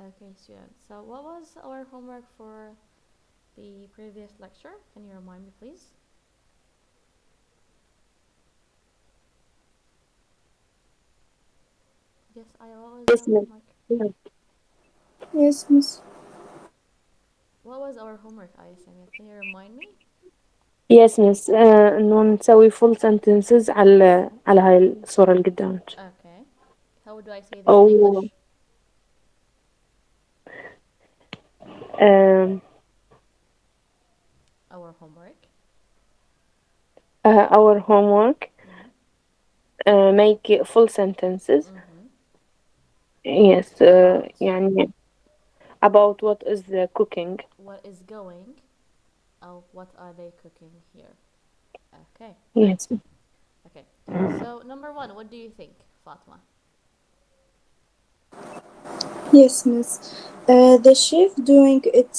Okay, students. So, what was our homework for the previous lecture? Can you remind me, please? Yes, I. What was Yes, our miss. homework? Yes, miss. What was our homework, Samir? Can you remind me? Yes, miss. إنه نسوي full sentences على هاي الصورة اللي قدامك. Okay. How do I say this in أو English? um, Our homework. our homework, Mm-hmm. make it full sentences. Mm-hmm. Yes, About يعني about what is the cooking. what is going. Oh, what are they cooking here? Okay, great. Yes. Okay. So, number one, what do you think, Fatma? Yes, miss. The chef doing it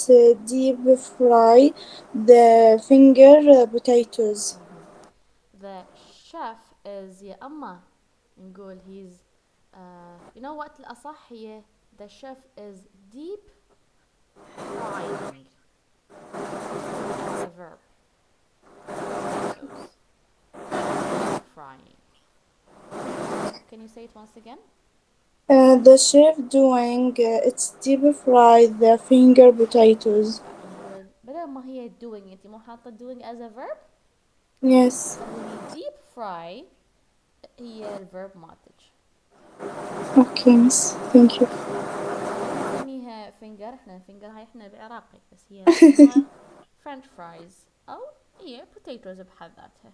deep fry the finger potatoes. Mm-hmm. The chef is يا أما نقول he's you know what الأصح هي the chef is deep frying as a verb the potatoes deep frying. Can you say it once again? The chef doing it deep fry the finger potatoes. نقول بدل ما هي doing انت مو حاطة doing as a verb Yes. استخدمي deep fry هي الverb مالتك. Okay, miss. Thank you. ما نسميها finger احنا finger هاي احنا بالعراقي بس هي نسموها French fries أو هي potatoes بحد ذاتها.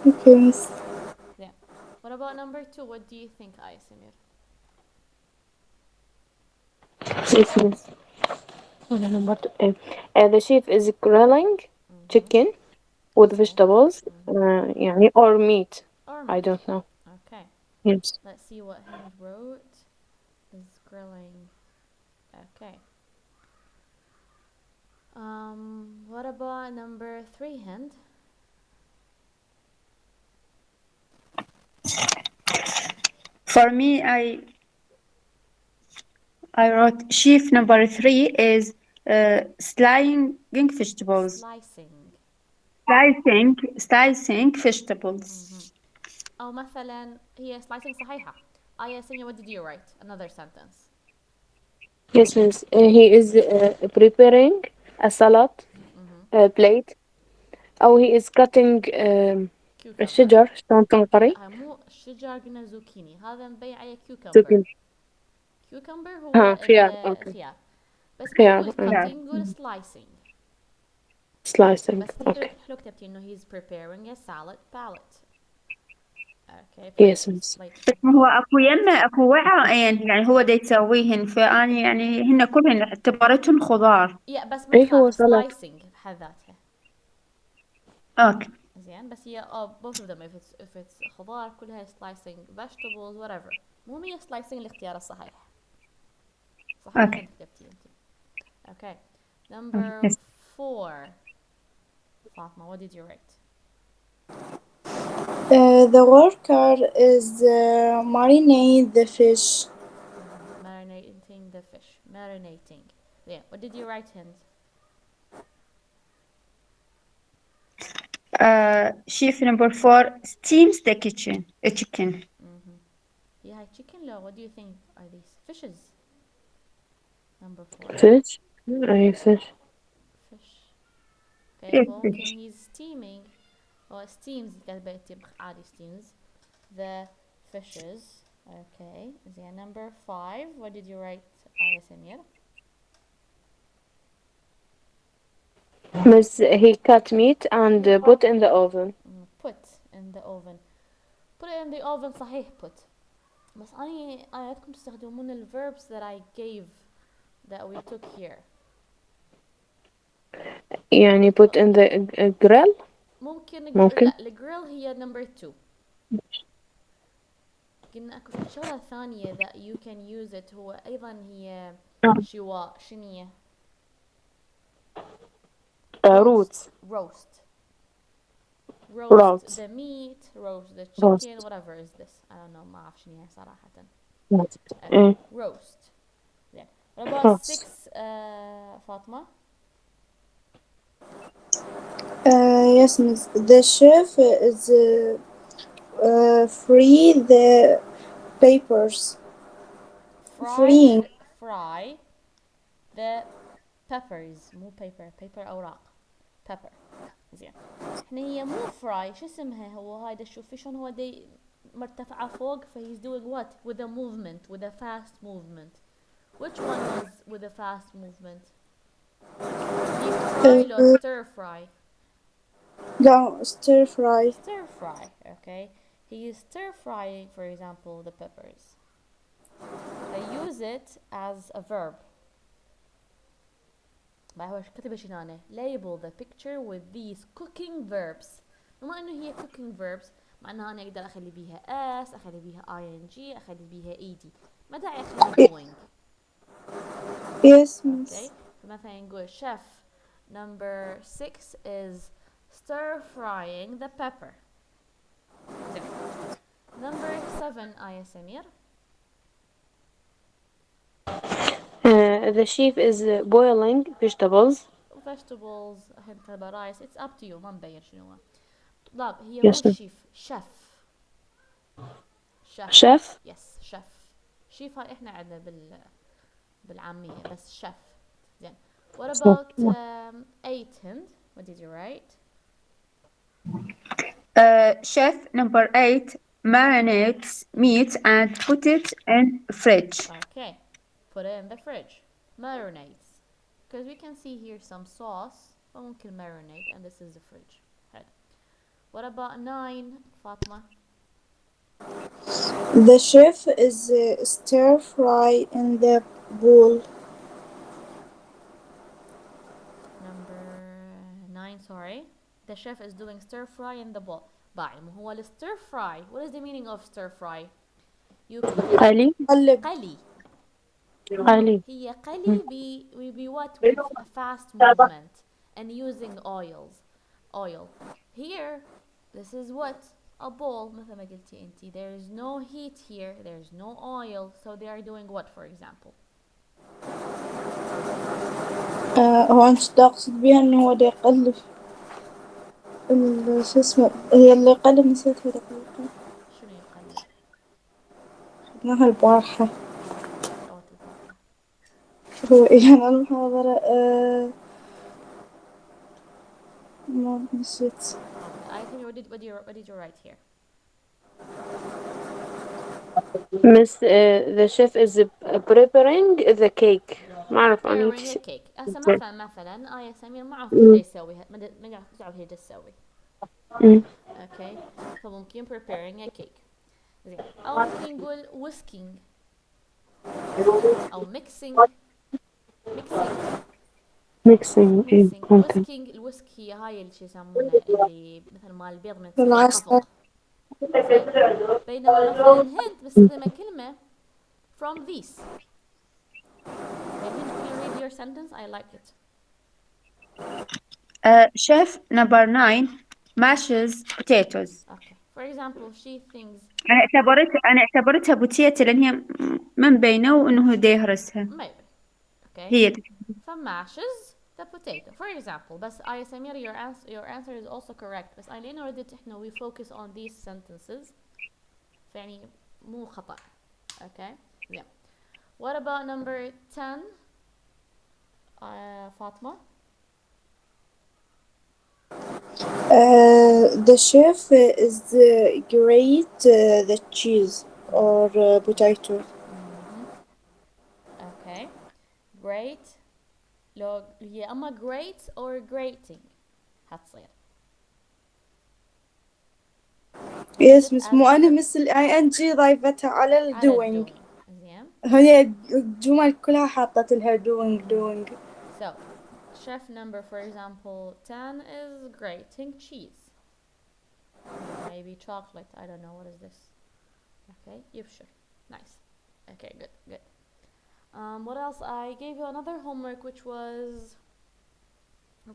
Okay, miss. Yeah. What about number two? What do you think, Samir? Yes, miss. ولا number two. The chef is grilling Mm-hmm. chicken with Okay. vegetables. Mm-hmm. يعني or meat. Or I meat. don't know. Okay. Yes. Let's see what Hind wrote. Is grilling. Okay. What about number three, Hind? For me, I wrote sheaf number three is slicing vegetables. Slicing. Slicing Mm-hmm. vegetables. أو مثلا هي slicing صحيحة. Samir, what did you write? Another sentence. Yes, miss. He is preparing a salad Mm-hmm. plate. أو he is cutting Cucumber. الشجر شلون تنقري. لا مو الشجر قلنا زوكيني هذا مبين عليه cucumber. زوكين. cucumber هو ها خيار. أوكي. الخيار. بس ما نقول خيار. Yeah. cutting نقول slicing. slicing. بس Okay. حلو كتبتي انه he's preparing a salad palette. Okay, Yes, plate miss. plate بس ما هو اكو plate. يمه اكو وعاء يعني هو دا يسويهن فاني يعني هن كلهن اعتبرتهم خضار. Yeah بس ما إيه هو تخافي سلطة. slicing بحد ذاتها. اوكي. زين بس هي both of them if it's خضار كلها slicing vegetables whatever. مو هي slicing الاختيار الصحيح. صحيح اوكي. انت كتبتي انت. Okay. Number يس. 4. Fatma, what did you write? The worker is marinate the fish. Mm-hmm. Marinating the fish. Marinating. Yeah. What did you write, Hind? Sheaf number four steams the chicken. Mm-hmm. Yeah, chicken law. What do you think are these fishes? Number 4. fish. أي fish. Fish. Okay, إيه، ممكن fish. he's steaming or steams كاتبة يطبخ عادي steams the fishes. Okay. زين number 5. What did you write, Samir? Miss, he cut meat and put in the oven. Put in the oven. Put it in the oven صحيح put. بس أنا عادكم تستخدمون ال verbs that I gave that we took here. يعني put in the grill. ممكن ممكن. لا الجريل هي number 2. قلنا اكو شغلة ثانية that you can use it هو ايضا هي شواء شنية roast Roots. roast roast Roast. the meat roast the chicken Roast. whatever is this I don't know ما اعرف شنية صراحة. Roast. Okay roast. Yeah. What about خلاص. 6, Fatma? Yes, miss. The chef is free the papers. Freeing. fry the peppers. مو paper أوراق. pepper. زين. احنا هي مو fry، شو اسمها هو هاي شوفي شلون هو مرتفعة فوق، he's doing what with a movement, with a fast movement. Which one was with a fast movement? Deep fry or stir fry? No, stir fry. Stir fry, okay. He is stir frying, for example, the peppers. They use it as a verb. بعد هو كتب شنو هنا؟ Label the picture with these cooking verbs. بما انه هي cooking verbs معناها انا اقدر اخلي بيها s، اخلي بيها ing، اخلي بيها ed. ما داعي اخلي doing. Yes, miss. Okay. فمثلا نقول chef number 6 is stir frying the pepper. Number 7 آية سمير. The chef is boiling vegetables. vegetables هنت رايس. it's up to you. ما مبين شنو هو. لا هي Yes, مو sir. شيف. شيف. Chef. يس شيف. شيف هاي احنا عندنا بالعامية بس شيف. زين. What about 8 Hind? What did you write? Chef number 8 marinates meat and put it in fridge. Okay. Put it in the fridge. Marinates. Because we can see here some sauce. ممكن marinate and this is the fridge. حلو. What about 9 فاطمة? The chef is stir fry in the bowl. Number 9, sorry. The chef is doing stir fry in the bowl. باعي هو ال stir fry. What is the meaning of stir fry? You cook قلي. قلب. قلي. قلي. هي قلي be what with a fast movement and using oil. Here this is what a bowl مثل ما قلتي انتي. There is no heat here. There is no oil. So they are doing what for example? هو أنت تقصد بيها إنه هو دا يقلب شو اسمه هي اللي يقلب نسيتها دقيقة شنو يقلب؟ خدناها البارحة أوت البارحة. هو إيه المحاضرة ما نسيت. Okay. I think what did you write here? Miss, the chef is preparing the cake. ما أعرف أنا Preparing a cake. هسه مثلا آية سمير ما أعرف مم. دا يسوي ما تعرف هي دا تسوي. Okay. فممكن preparing a cake. زين. أو ممكن نقول whisking أو mixing. mixing content. whisking الويسك هي هاي اللي شو يسمونه اللي مثل مال البيض من تسوي العسل. خفق. زين. بينما مثلا هند مستخدمة كلمة from these. Can you read your sentence? I like it. Chef number 9 mashes potatoes. Okay. For example, she thinks أنا اعتبرتها بوتيتا لأن هي ما مبينة وإنه دا يهرسها. maybe. Okay. هي فmashes the potato. For example, بس آية سمير your answer is also correct. بس لأن ردت إحنا we focus on these sentences. فيعني مو خطأ. Okay. Yeah. What about number 10? فاطمة. The chef is grate the cheese or potato. Okay. Great. لو هي أما great or grating هتصير. Yes miss مو أنا miss ال ing ضايفتها على ال doing. زين. هي الجمل كلها حاطت لها doing. So, chef number for example 10 is grating cheese. Maybe chocolate. I don't know what is this. Okay, يبشر. Nice. Okay, good. What else? I gave you another homework which was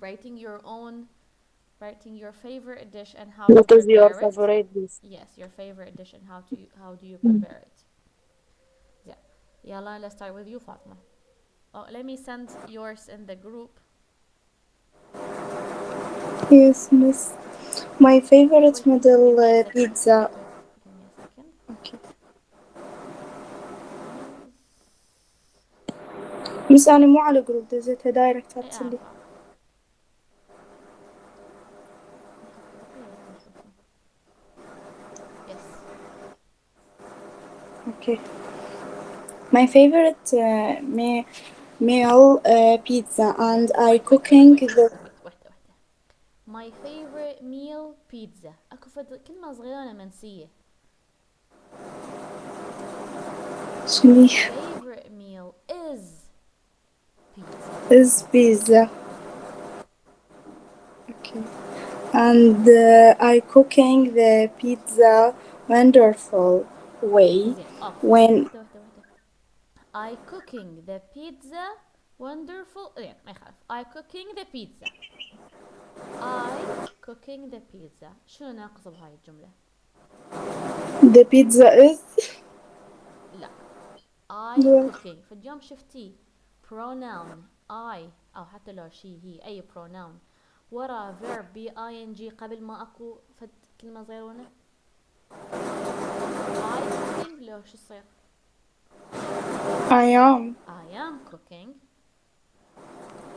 writing your favorite dish and how to What is your prepare it. favorite dish? Yes, your favorite dish and how do you prepare it. Yeah. Yalla, let's start with you, Fatma. Oh, let me send yours in the group. Yes, miss. My favorite Wait, give me middle a second. pizza. Wait. Give me a second. Okay. Please. بس أنا مو على جروب دزيتها دايركت ايه هتسلي. عارفة. دقيقة لازم اشوفه. Yes. Okay. My favorite meal pizza and I cooking the واحدة. My favorite meal pizza. اكو كلمة صغيرة أنا منسية. شنو Favorite meal is pizza. is pizza. Yeah. Okay. And I cooking the pizza wonderful way زين. when واحدة. I cooking the pizza wonderful. زين ما يخالف. I cooking the pizza. I cooking the pizza. شنو ناقص بهاي الجملة؟ the pizza is لا. I cooking. فاليوم شفتي pronoun I أو حتى لو she هي أي pronoun ورا verb ing قبل ما أكو فد كلمة صغيرونة. I cooking لو شو يصير؟ I am I am cooking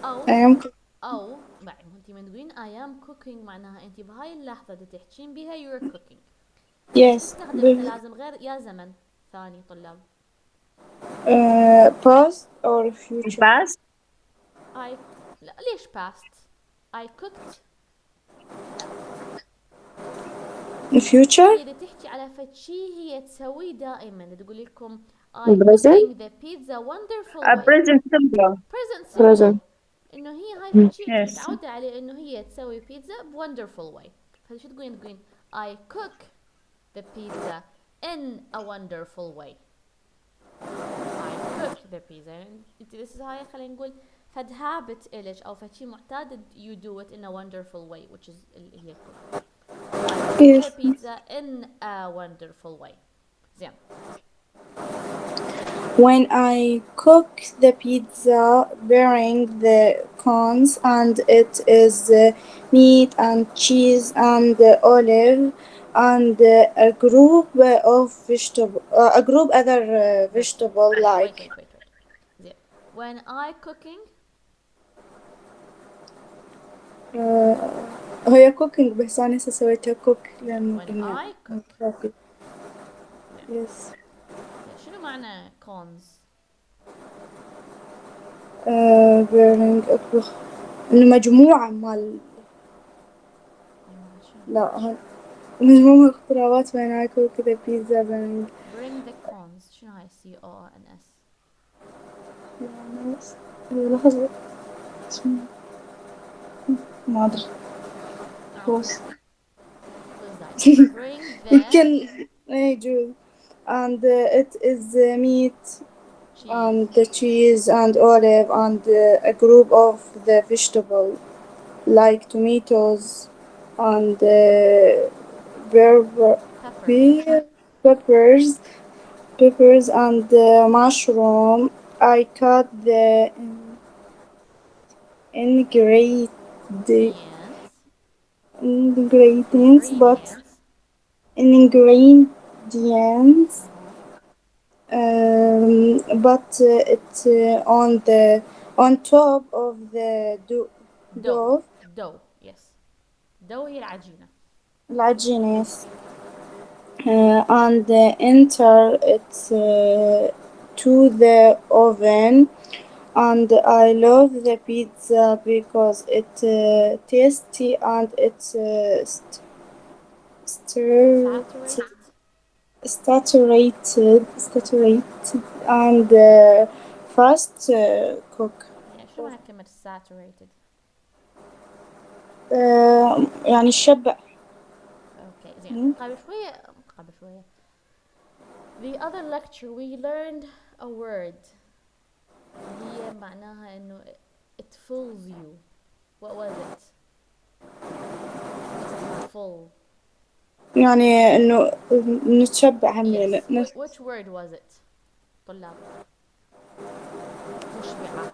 I am أو بعد أنت من تقولين I am cooking معناها أنت بهاي اللحظة اللي تحكين بيها you're cooking. بس yes نستخدم إحنا لازم غير يا زمن ثاني طلاب. past or future الباست. I لا ليش past؟ I cooked. لا future هي اللي تحكي على فد شي هي تسويه دائما تقول لكم I present cooking the pizza wonderful way. present simple. present simple. present انه هي هاي فد شي Yes. متعودة عليه انه هي تسوي بيتزا ب wonderful way. فشو تقولين I cook the pizza in a wonderful way. I cook the pizza. This is هاي خلينا نقول فد habit إلك أو فد شي معتاد you do it in a wonderful way which is اللي هي cook. I cook Yes. the pizza in a wonderful way. زين. when I cook the pizza bearing the cones and it is meat and cheese and olive and a group of vegetable a group other vegetable like wait. زين. When I cooking هي cooking بس أنا هسه سويتها cook لأنه when قلنا I cook. cook. زين. Yes. زين. شنو معنى cons؟ bearing أطبخ إنه مجموعة مال مجموعة شنو؟ لا هون مجموعة اختراعات when I cook the pizza bearing bring the cons. شنو هاي CONS؟ لحظة ما أدري عفوا. بوس who's that؟ bring the يمكن يجوز and it is meat and cheese. the cheese and olive and a group of the vegetable like tomatoes and berber, pepper. peppers and mushroom. I cut the ingredient ingredients. ingredients but ingredients. ingredients Uh-huh. but it's on top of the dough. dough dough yes. dough هي العجينة. العجينة yes. And enter it to the oven and I love the pizza because it's tasty and it's stir- saturated and fast cook. يعني شو معنى كلمة saturated؟ يعني الشبع. اوكي زين. قبل شوية the other lecture we learned a word اللي هي معناها انه it fills you. what was it؟ اسمها full. يعني إنه نتشبع همين. yes. which word was it طلاب؟ مشبعة.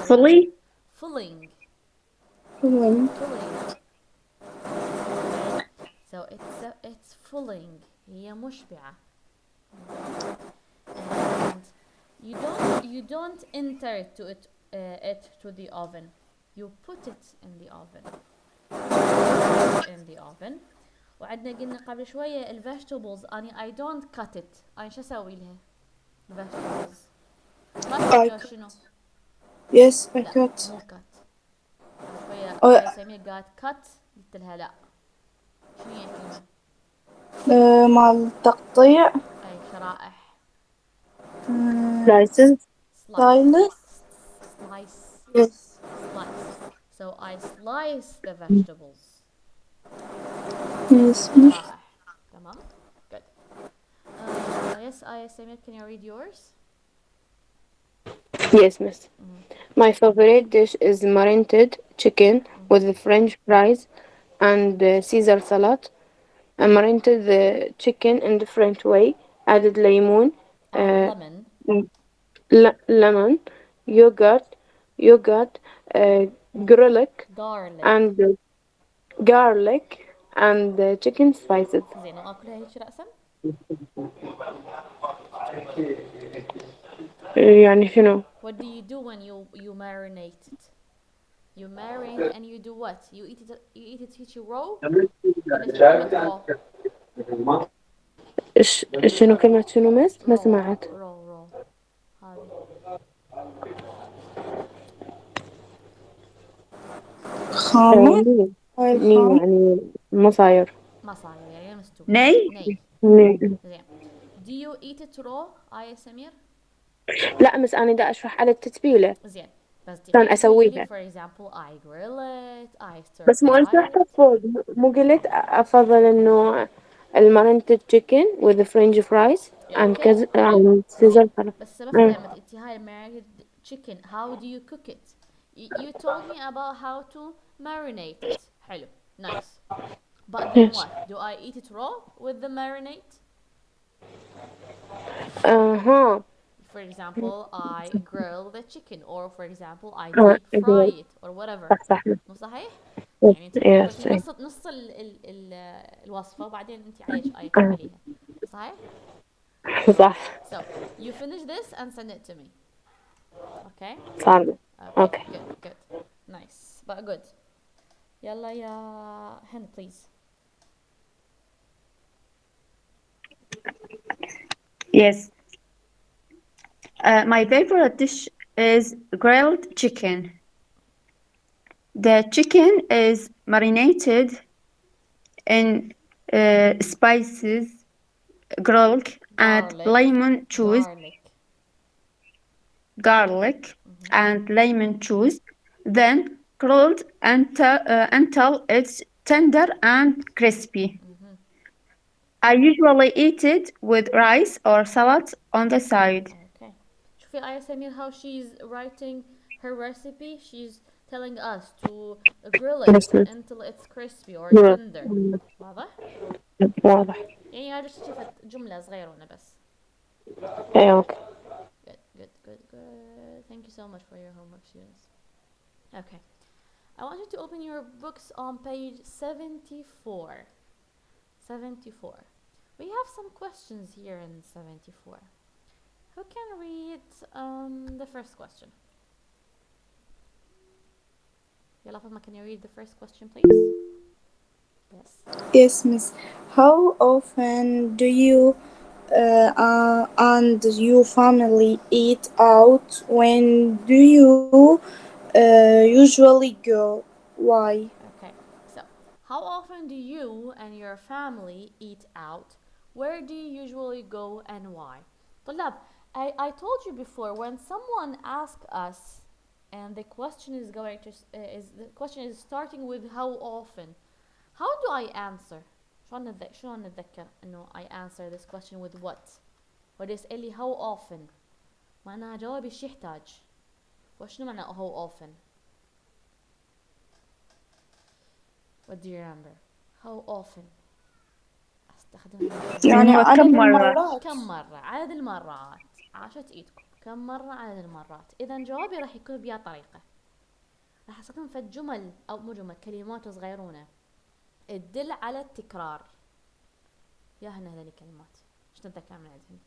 fully. filling. Filling. filling. Okay. So it's filling. هي مشبعة. And you don't enter it to the oven. You put it in the oven. وعندنا قلنا قبل شوية ال vegetables I don't cut it. أنا شو أسوي لها؟ vegetables ما تقولي شنو؟ Yes, I لا cut. مو cut. قبل شوية Oh, آية سمير قالت cut قلت لها لا. شنو هي الكلمة؟ مع التقطيع. أي شرائح. slices. Slice. slice. Yes. slice. So I slice the vegetables. Yes. شرائح. تمام. Good. Yes, Aya Samir, can you read yours? Yes, miss. My favorite dish is marinated chicken with the French fries and Caesar salad. I marinated the chicken in different way. Added lemon, Lemon. lemon, yogurt, uh, garlic, Garlic. and chicken spices. زين وآكلها هيك رأسا؟ يعني شنو؟ What do you do when you marinate it? You marinate and you do what? You eat it هيك raw؟ ولا كلمة raw؟ شنو كلمة شنو مس؟ ما سمعت. raw هذه. خامس. ني يعني مصاير. مصاير يعني مستوي. ني. زين. Do you eat it raw آية سمير؟ لا مس أنا دا أشرح على التتبيلة. زين. بس شلون تقولي أسويها. for example I grill it, I stir بس مو أنا fry شرحت it. فوق مو قلت أفضل إنه المارنتد chicken with the French fries and Caesar salad. بس ما فهمت انت هاي marinated chicken how do you cook it? You told me about how to marinate it. حلو. Nice. But then Yes. what? Do I eat it raw with the marinade? For example, I grill the chicken or for example I deep fry it or whatever. صح. مو صحيح؟ Yes. يعني انت قلتي Yes. نص الوصفة وبعدين انت عايش آية تعمليها. صحيح؟ صح. So you finish this and send it to me. Okay? صار. Okay. Good. Nice. But good. يلا يا Hind please. Yes. My favorite dish is grilled chicken. The chicken is marinated in spices, garlic, and lemon juice. And lemon juice, then grilled until it's tender and crispy. I usually eat it with rice or salad on the side. Okay. شوفي آية سمير how she's writing her recipe. She's telling us to grill it until it's crispy or tender. واضح؟ واضح. يعني هذا شفت جملة صغيرة هنا بس. أوكي. Good. Thank you so much for your homework, students. Okay. I want you to open your books on page 74. 74. We have some questions here in 74. Who can read the first question? Yala Fatma, can you read the first question, please? Yes. Yes, miss. How often do you and your family eat out? When do you usually go? Why? Okay. So, how often do you and your family eat out? Where do you usually go and why? طلاب, I told you before when someone asks us and the question is starting with how often. How do I answer? شلون نتذكر انه I answer this question with what? وده يسأل لي how often. معناها جوابي شو يحتاج؟ وشنو معنى how often? What do you remember? How often? استخدم يعني هو عدد كم مرة؟ المرات. كم مرة؟ عدد المرات. عاشت ايدكم. كم مرة عدد المرات. إذا جوابي راح يكون بيا طريقة، راح أستخدم فد جمل أو مو جمل، كلمات صغيرونة تدل على التكرار. يا هنا هذول كلمات ايش نتذكر من عندهم؟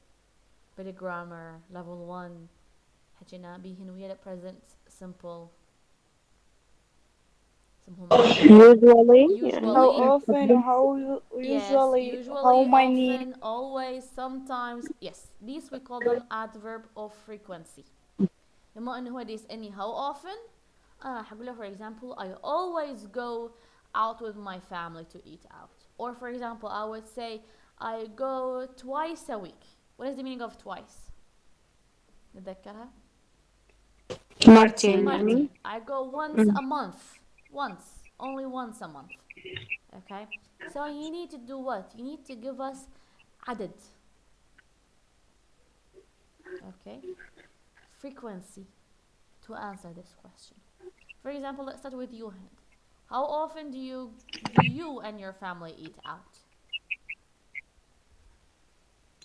بالجرامر ليفل 1 حكينا بيهن ويا present simple اسمهم usually يعني how usually. often, Yes, how usually, many. often, always, sometimes. Yes, these we call them adverb of frequency. لما انه هو يسألني how often انا راح اقول له for example I always go out with my family to eat out. Or for example I would say I go twice a week. What is the meaning of twice? نتذكرها؟ مرتين مرتين. يعني. I go once a month. Once. Only once a month. Okay? So you need to do what? You need to give us عدد. Okay? Frequency to answer this question. For example, let's start with you, Hind. How often do you and your family eat out?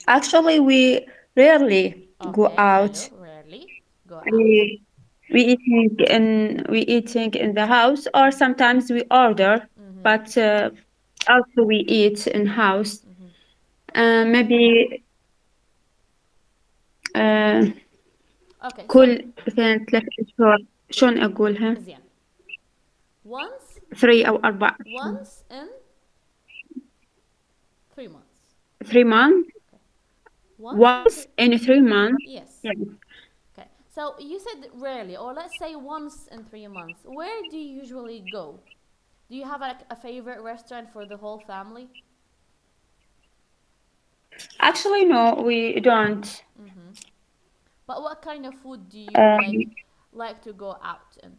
Actually, we rarely go Okay, out. hello, rarely go out. We eating in the house, or sometimes we order, but also we eat in house. Maybe Okay, so كل 2 3 أشهر شلون أقولها زين. Once 3 أو 4 أشهر. once in 3 months. 3 months. Okay. Once Once in 3 months. yes. Yes. Okay. So you said rarely, or let's say once in 3 months. Where do you usually go? Do you have like a favorite restaurant for the whole family? Actually, no, we don't. But what kind of food do you Um, like to go out in?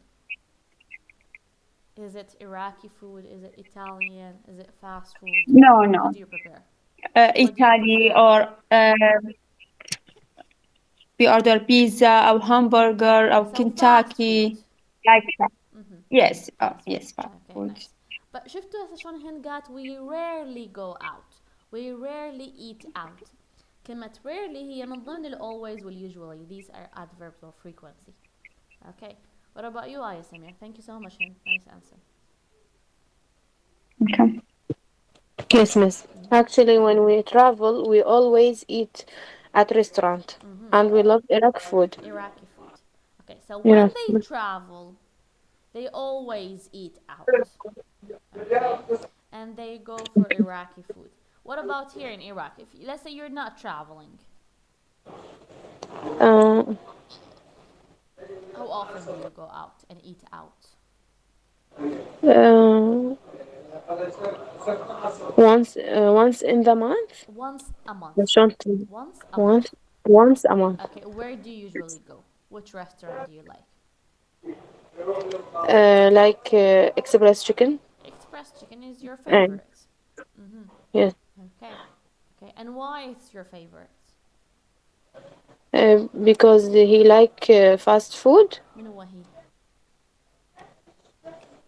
Is it Iraqi food? Is it Italian? Is it fast food? no, What no. do you prepare? What do you Italy, prefer? or we order pizza or hamburger or So fast Kentucky, food. like that. Yes, Fast food. yes, fast Okay, food. nice. But شفتوا هسه شلون هند قالت we rarely go out. We rarely eat out. كلمة rarely هي من ضمن ال always وال usually. These are adverbs of frequency. Okay. What about you, Aya Samir? Thank you so much, Hind. Nice answer. Okay. Yes, miss. Actually, when we travel, we always eat at restaurant, and we love Iraq food. Iraqi food. Okay, so when Yes. they travel, they always eat out. Okay, and they go for Iraqi food. What about here in Iraq? If let's say you're not traveling, Uh, how often do you go out and eat out? uh, once in the month. Once a month. Restaurant Once a month. once once a month. Okay, where do you usually go? Which restaurant do you like? Like express chicken. Express chicken is your And favorite. yes, Okay. Okay, and why it's your favorite? because he like fast food. من هو هي؟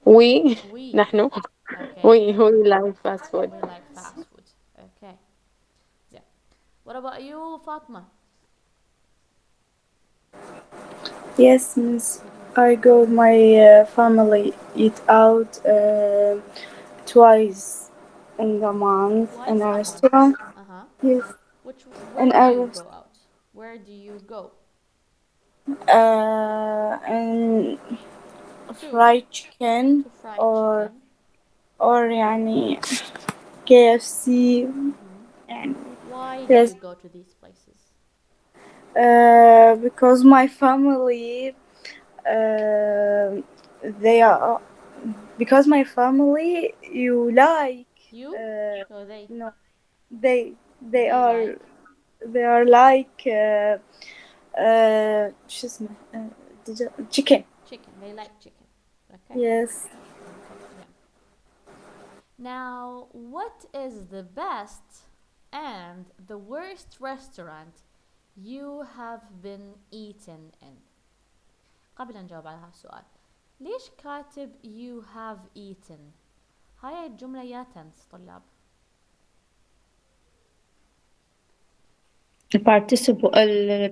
We We. نحن Okay. we like fast food. We like fast food. Okay. Yeah. What about you, Fatma? Yes, miss. I go with my family eat out twice in the month in Twice a a month. restaurant. Uh-huh. Yes, Where in do a you go out? Where do you go? and To fried chicken fried or chicken. يعني KFC يعني Why do yes you go to these places? because my family they are because my family you like You? No, they. no they they They are like they are like شو اسمه chicken chicken. They like chicken. Okay. yes Okay. Yeah. Now, what is the best and the worst restaurant you have been eaten in? قبل أن نجاوب على هذا السؤال، ليش كاتب you have eaten؟ هاي الجملة يا تنس طلاب. participle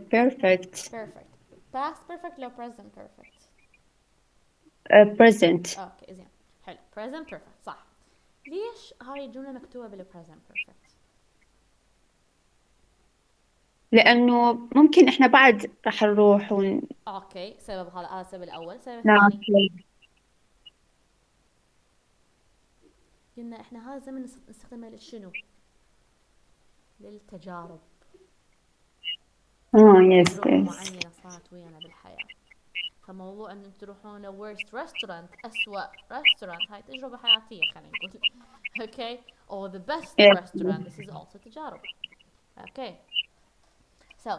perfect perfect. Past perfect لو present perfect. present. اوكي زين. حلو present perfect صح. ليش هاي الجملة مكتوبة بال present perfect؟ لأنه ممكن إحنا بعد راح نروح اوكي سبب هذا السبب الاول. السبب ونعرف الثاني قلنا احنا هذا الزمن نستخدمه لشنو؟ للتجارب. يس تجربة يس معينة صارت ويانا بالحياة. فموضوع ان انتم تروحون worst restaurant اسوأ restaurant هاي تجربة حياتية خلينا نقول. اوكي or the best يس restaurant this is also تجارب. okay so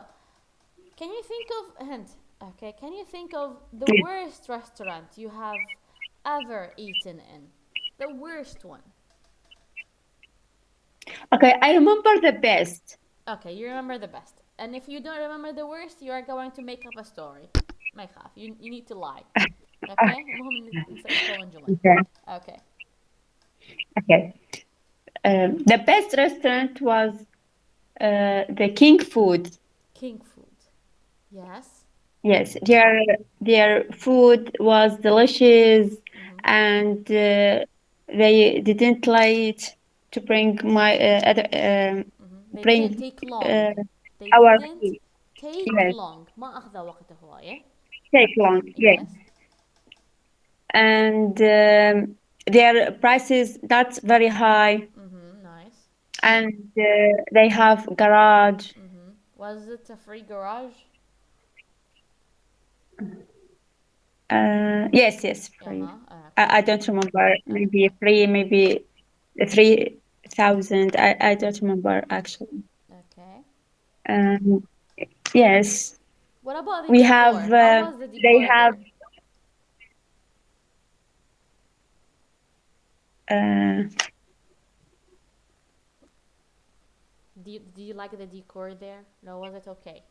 can you think of hint okay can you think of the worst restaurant you have ever eaten in? The worst one. Okay, I remember the best. Okay, you remember the best. And if you don't remember the worst, you are going to make up a story. ما يخاف. You need to lie. Okay? المهم نكون جمل. Okay. Okay. Okay. The best restaurant was the King Food. King food. Yes. Yes, their food was delicious, and they didn't like to bring my other They didn't bring take long. They our didn't food. take Yes, long. ما أخذ وقت هواية. take long. Yes, Yes. and their prices not very high, Nice. and they have garage. Was it a free garage? Yes, yes, free. Okay. I don't remember. Maybe free, maybe 3,000. I don't remember actually. Okay. Um, yes, What about the we decor? have. How was the They decor have. there? Uh, Do you like the decor there? No, was it okay?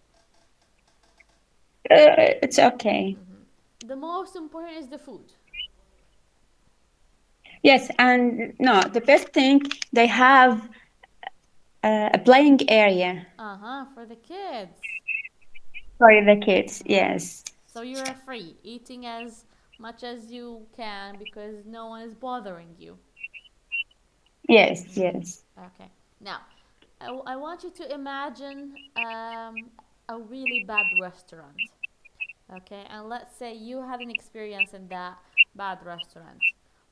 it's okay. The most important is the food. Yes, and no, the best thing they have a playing area For the kids. for the kids. Yes, So you're free, eating as much as you can because no one is bothering you. yes, yes. Okay. Now, I want you to imagine a really bad restaurant. Okay, and let's say you had an experience in that bad restaurant.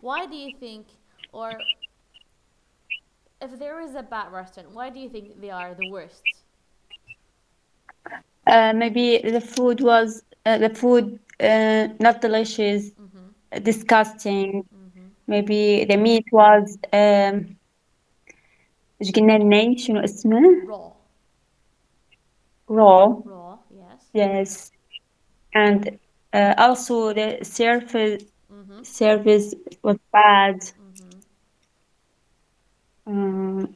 Why do you think, or if there is a bad restaurant, why do you think they are the worst? Maybe the food not delicious, disgusting. Maybe the meat was ايش قلنا الني شنو اسمه Raw. raw. Raw, yes. Yes, and also the service was bad. Um,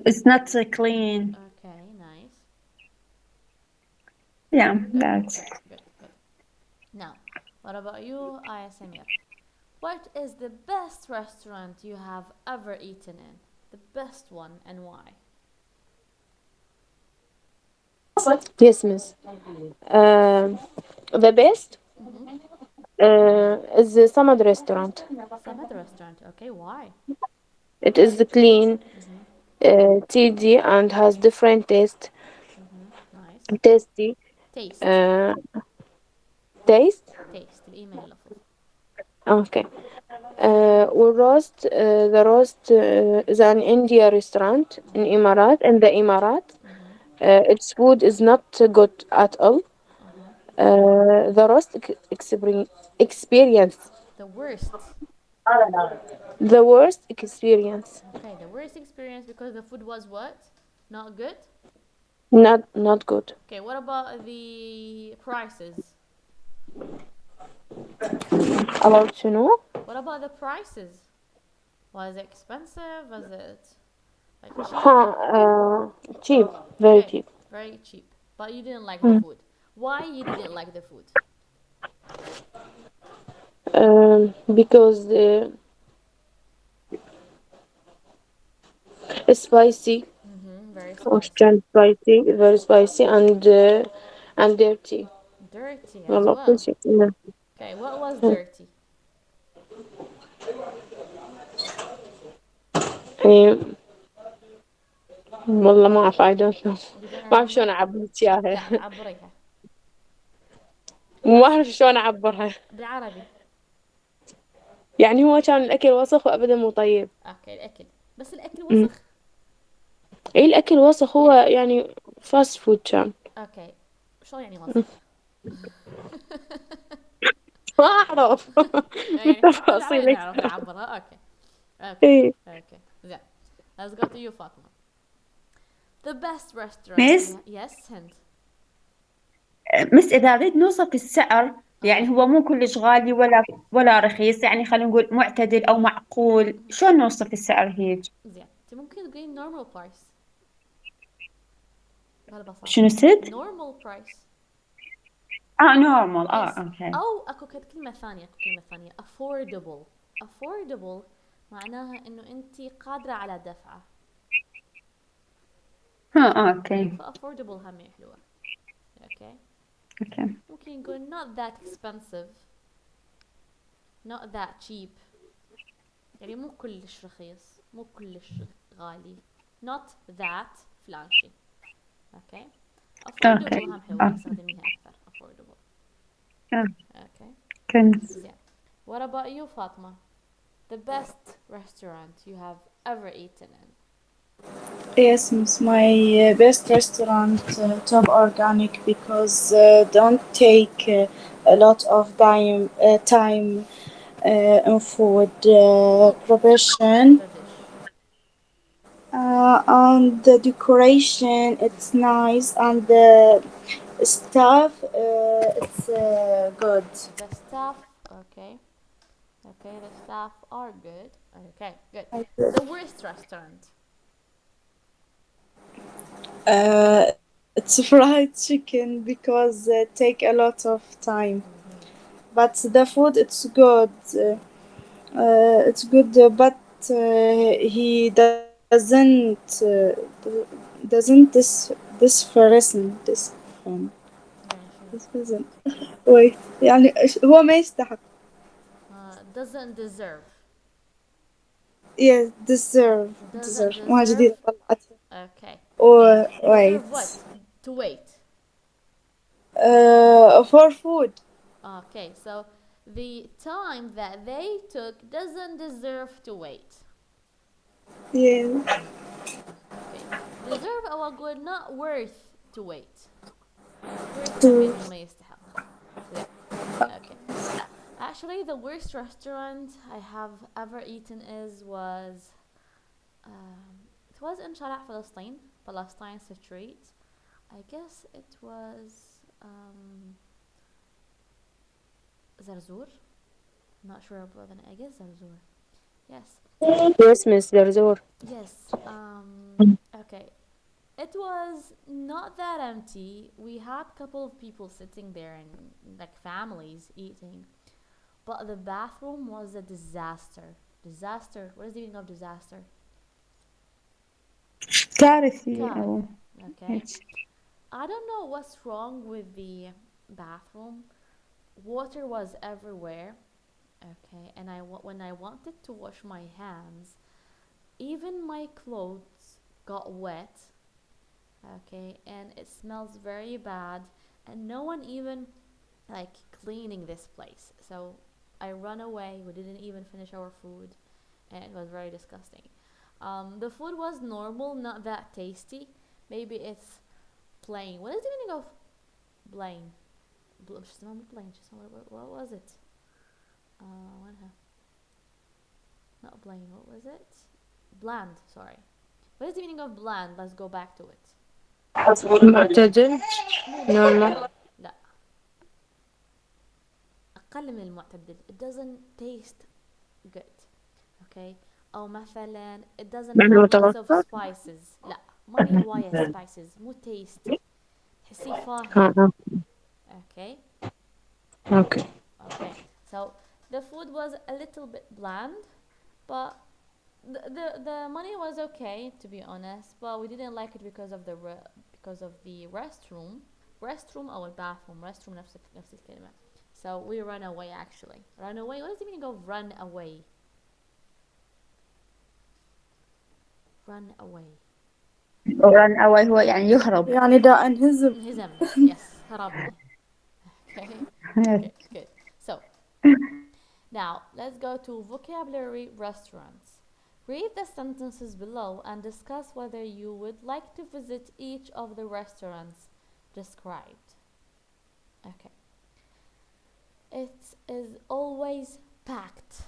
it's not clean. Okay, nice. Yeah, Good. that's. Good, good. Now, what about you, Aya Samir? What is the best restaurant you have ever eaten in? The best one and why? Yes, miss. The best is the Samad restaurant. Samad restaurant. Okay, why? It is clean, tasty, and has different taste. Nice. Tasty. Taste. Uh, taste. Taste. الإيميل لفظ. Okay. The roast is an India restaurant in the Emarat. Its food is not good at all. The roast experience, The worst. the worst experience, Okay, the worst experience because the food was what? Not good? not good. Okay, what about the prices? About you know, What about the prices? Was it expensive? Was it like cheap? cheap, very Okay, cheap. very cheap. But you didn't like the food. Why you didn't like the food? Because spicy. Very spicy. Ocean spicy, very spicy and dirty. Dirty as والله كل well. شيء فيها. Okay, what was dirty? يعني والله ما أعرف I don't know. You don't ما أعرف remember? شلون أعبرك إياها. لا عبريها. ما بس أعرف شلون أعبرها. بالعربي. يعني هو كان الأكل وسخ وأبدا مو طيب. اوكي الاكل. بس الاكل أمم. وسخ. إي الأكل وسخ هو يعني فاست فود كان. اوكي. شو يعني وسخ؟ ما أعرف يعني حتى بالعربي بالتفاصيل نعرف أكثر. نعبرها. اوكي. اوكي. إي اوكي. زين. Let's go to you Fatima. The best restaurant مس yes Hind. مس إذا أريد نوصف السعر، يعني هو مو كلش غالي ولا رخيص، يعني خلينا نقول معتدل أو معقول، شلون نوصف السعر هيك؟ زين. انت ممكن تقولين normal price. بهالبساطة. شنو سد؟ normal price. نورمال، yes. أوكي. أو أكو كلمة ثانية affordable. affordable معناها إنه أنت قادرة على دفعه. أوكي. فaffordable هم حلوة. اوكي. أوكي. ممكن نقول not that expensive. not that cheap. يعني مو كلش رخيص مو كلش غالي. not that فلان شي. اوكي. affordable أوكي. هم حلوة نستخدميها أكثر. affordable. اوكي. أوكي. زين. what about you Fatima? The best restaurant you have ever eaten in? Yes, miss, my best restaurant, Top Organic, because don't take a lot of time in food preparation, the dish. and the decoration. It's nice, and the staff. It's good. The staff. Okay. Okay, the staff are good. Okay, good. The worst restaurant. It's fried chicken because take a lot of time. But the food it's good. It's good, but he doesn't this person this يعني شنو؟ this person wait يعني هو ما يستحق. Doesn't deserve. Yes, deserve Doesn't ما deserve. جديد طلعت. Okay. Or wait. Deserve what? To wait. For food. Okay, so the time that they took doesn't deserve to wait. Yeah. Okay. Deserve أو أقول not worth to wait. worth هم إنه ما يستحق. Yeah. Okay. Actually, the worst restaurant I have ever eaten it was in Sharaq, Palestine Street. I guess it was Zarzur. I'm not sure about the name. I guess Zarzur. Yes. Yes miss زرزور. Yes. Okay. It was not that empty. We had a couple of people sitting there and like families eating. But the bathroom was a disaster. Disaster. What is the meaning of disaster? كارثي Car. أو Okay. هيك. I don't know what's wrong with the bathroom. Water was everywhere. Okay. And when I wanted to wash my hands, even my clothes got wet. Okay. And it smells very bad. And no one even like cleaning this place. So I run away. We didn't even finish our food, and it was very disgusting. The food was normal, not that tasty. Maybe it's plain. What is the meaning of plain? Plain. What was it? Not plain. What was it? Bland. Sorry. What is the meaning of bland? Let's go back to it. معتدل. مو normal. معتدل. لا. أقل من المعتدل. It doesn't taste good. Okay. أو مثلا it doesn't يعني have lots of متوسط. spices. لا ما بيه هواية spices. مو tasty. تحسيه فاهي. آه. Okay. Okay. Okay. So the food was a little bit bland, but The money was okay, to be honest, but we didn't like it because of because of the restroom or bathroom. Restroom نفس الكلمة. So we ran away actually. Run away. What does the meaning of run away? Run away. run away هو يعني يهرب. يعني دا انهزم. انهزمنا. Yes. هربنا. Okay. Yes. Good. Good. So now let's go to vocabulary restaurants. Read the sentences below and discuss whether you would like to visit each of the restaurants described. Okay. It is always packed.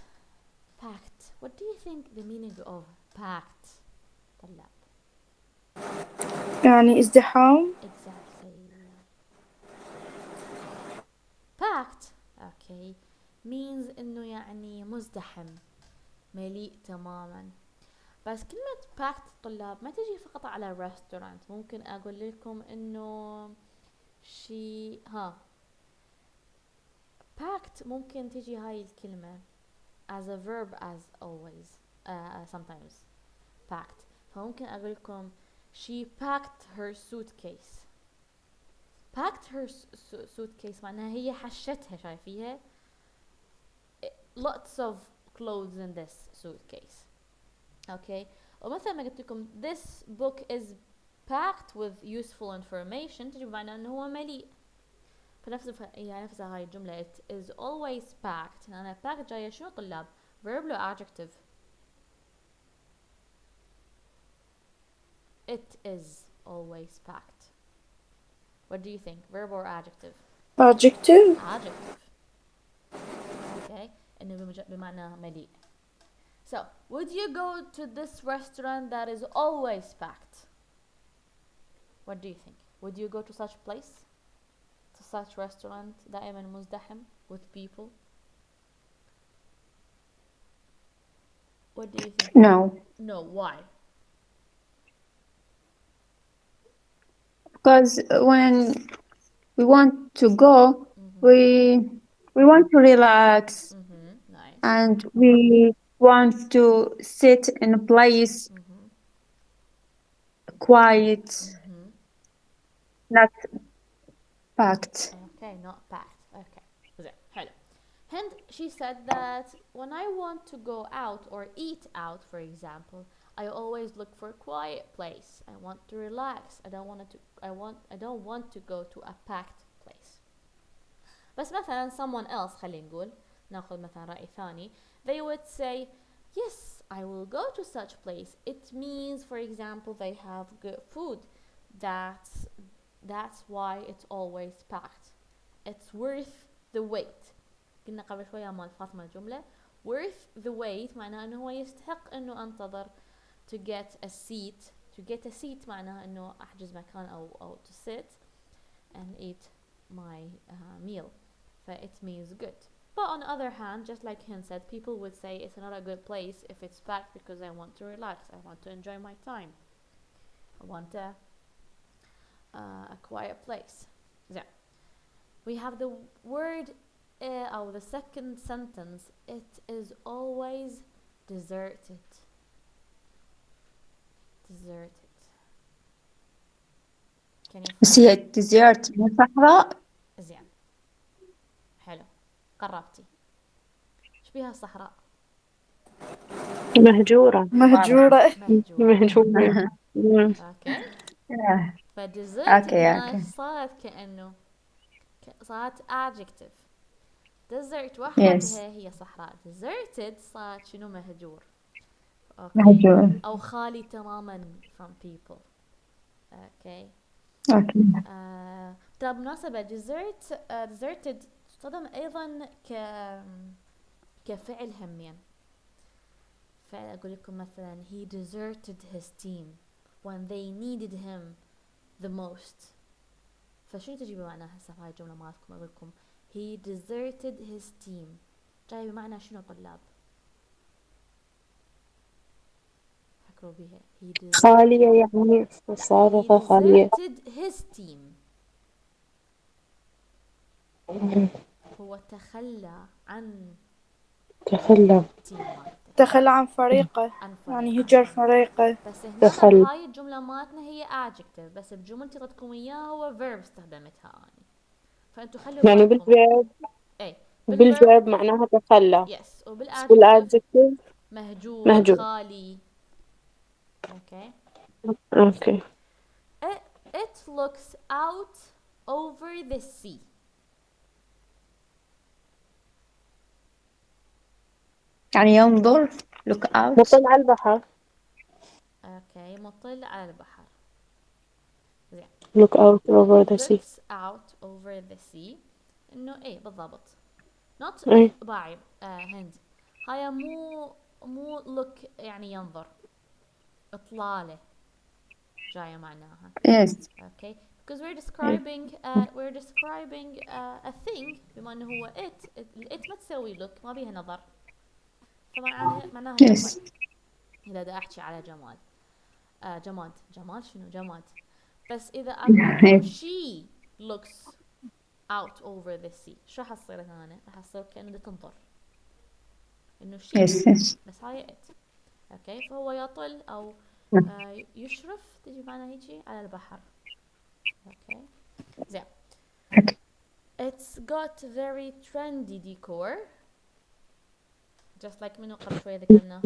Packed. What do you think the meaning of packed? طلاب. يعني ازدحام. Exactly. Packed. Okay. Means إنه يعني مزدحم. مليء تماما. بس كلمة packed طلاب ما تجي فقط على restaurant. ممكن أقول لكم إنه packed ممكن تجي هاي الكلمة as a verb as always sometimes packed. فممكن أقول لكم she packed her suitcase. packed her suitcase معناها هي حشتها. شايفيها lots of clothes in this suitcase. okay. ومثلا ما قلت لكم this book is packed with useful information تجي بمعنى انه هو مليء. يعني نفسها هاي الجملة it is always packed. أنا packed جاية شنو طلاب؟ verb لو adjective؟ it is always packed. What do you think? Verb or adjective? adjective. Adjective. Okay. إنه بمعنى مليء. So, would you go to this restaurant that is always packed? What do you think? Would you go to such place? To such restaurant دائما مزدحم with people? What do you think? No, No, why? because when we want to go, we want to relax Nice. and we want to sit in a place quiet, not packed. Okay, not packed. Okay. زين حلو. And she said that when I want to go out or eat out, for example, I always look for a quiet place. I want to relax. I don't want to go to a packed place. بس مثلا someone else خلينا نقول ناخذ مثلا رأي ثاني. They would say, yes, I will go to such place. It means, for example, they have good food. That's why it's always packed. It's worth the wait. قلنا قبل شوية مال فاطمة الجملة worth the wait معناه انه هو يستحق انه انتظر to get a seat. To get a seat معناه انه احجز مكان او to sit and eat my meal. It means good. But on the other hand, just like Hin said, people would say it's not a good place if it's packed because I want to relax. I want to enjoy my time. I want a quiet place. Yeah. We have the word or the second sentence. It is always deserted. Deserted. Can you بس هي desert من صحراء. زين حلو قربتي. ايش بيها الصحراء؟ مهجورة. مهجورة. مهجورة. اوكي. Yeah. فديزرتد هاي Okay. صارت كأنه صارت adjective. desert Yes. وحدها هي صحراء. deserted صارت شنو مهجور. اوكي. مهجور. او خالي تماما from people. اوكي. Okay. ترى بالمناسبة deserted تستخدم ايضا كفعل همين. فعل اقول لكم مثلا he deserted his team when they needed him the most. فشنو تجي بمعنى هسه هاي الجملة مالتكم؟ اقول لكم he deserted his team جاي بمعنى شنو طلاب؟ فكروا بيها. خالية يعني فارغة خالية. deserted his team. هو تخلى عن تخلى. التيم مالته. تخلى عن فريقه، عن يعني فريقه. هجر فريقه. بس هنا تخلى. بهاي الجملة مالتنا هي adjective، بس بجملتي ردكم إياها هو verb استخدمتها أنا. فأنتوا خلوا يعني بالكم. بالفعل إيه بالverb. بالفعل معناها تخلى، يس. بس وبالadjective بالادجكتيف مهجور، مهجور. خالي. اوكي. زين. اوكي. it, it looks out over the sea. يعني ينظر look out. مطل على البحر. اوكي، مطل على البحر. زين. look out over the sea. looks out over the sea. انه ايه بالضبط. not اي باعي هند. هاي مو look يعني ينظر، اطلاله جايه معناها. Yes. Okay, because Yes. we're describing a thing. بما انه هو it ما تسوي look، ما بيها نظر، فمعناها ينظر. Yes. اذا دا احكي على جمال، جمال شنو جماد. بس اذا اقول انه she looks out over the sea، شو راح تصير هنا؟ راح تصير كأنه دا تنظر، انه she. Yes. Yes. بس هاي it. اوكي، فهو يطل او يشرف، تجي معنا هيجي على البحر. اوكي زين. Okay. It's got very trendy decor, just like منو قبل شوي ذكرنا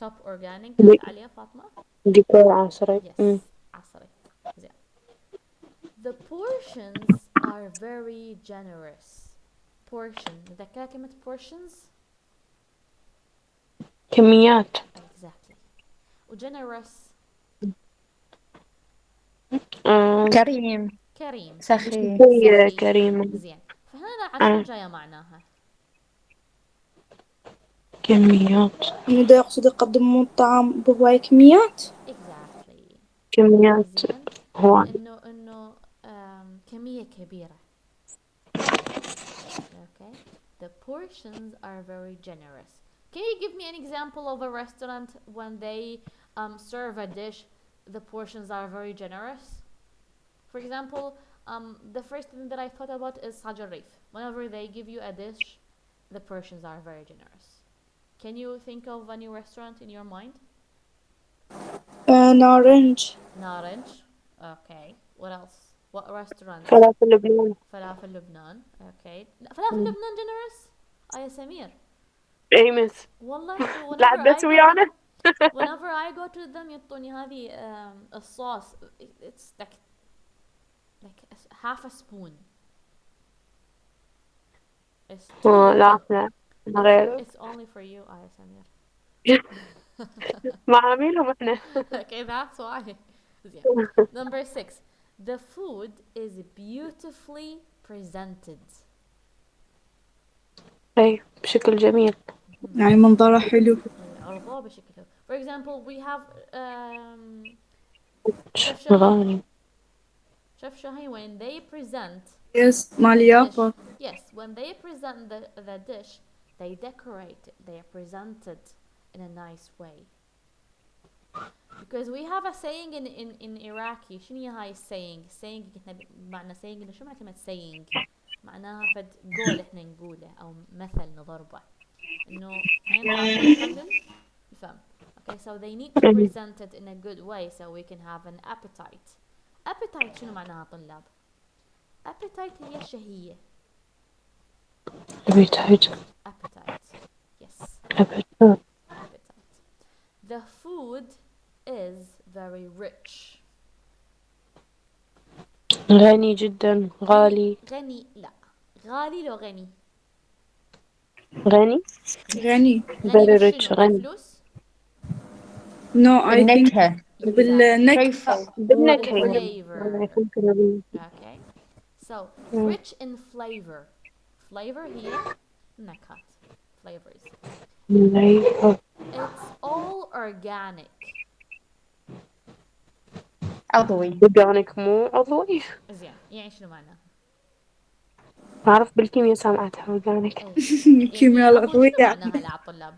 top organic. قالت عليها فاطمة. ديكور عصري. yes عصري. زين. The portions are very generous. portion، نذكرها كلمة portions. كميات. exactly. وgenerous كريم. كريم، سخي. هي سخي. كريمة. زين. فهنا على شنو جاية معناها؟ كميات. إنه دا يقصد يقدمون الطعام بهواي كميات. exactly. كميات زين. هو انه كمية كبيرة. okay. The portions are very generous. Can you give me an example of a restaurant when they serve a dish, the portions are very generous? For example, the first thing that I thought about is sajarif. Whenever they give you a dish, the portions are very generous. Can you think of any restaurant in your mind? نارنج. Naranj. Okay. What else? What restaurant? فلافل لبنان. فلافل لبنان. Okay. فلافل لبنان generous. يا سمير. ايمس. والله شو لا عدت ويانا. whenever I go to them يعطوني هذه الصوص. It's like half a spoon. It's too لا little. احنا غير It's only for you يا سمير. مع عميلهم احنا. Okay, that's why. زين. Number 6. The food is beautifully presented. اي بشكل جميل. يعني منظره حلو. عرضوه بشكل حلو. For example, we have شيف شهي. غاني. شيف شهي when they present يس مال the يافا. dish. Yes, when they present the dish, they decorate it. They present it in a nice way. Because we have a saying in Iraqi. شنو هي هاي saying؟ saying احنا معنى saying انه شو معنى كلمة saying؟ معناها فد قول احنا نقوله او مثل نضربه. انه احنا نفهم يخلل يفهم. Okay, so they need to present it in a good way so we can have an appetite. Appetite شنو معناها طلاب؟ appetite هي شهية. appetite. appetite. Yes. appetite. appetite. The food is very rich. غني جدا. غالي. غني لا، غالي لو غني. غني. غني. very rich. بشنو؟ غني. بالفلوس؟ No, I think بالنكهة. بالنكهة. Joyful. بالنكهة. بالflavor. Okay. So rich in flavor. Flavor هي نكهات. Flavors. It's all organic. عضوي. organic مو عضوي. زين، يعني شنو معناه؟ أعرف بالكيمياء سمعتها organic. الكيمياء يعني عضوي شنو العضوية معناها لا طلاب؟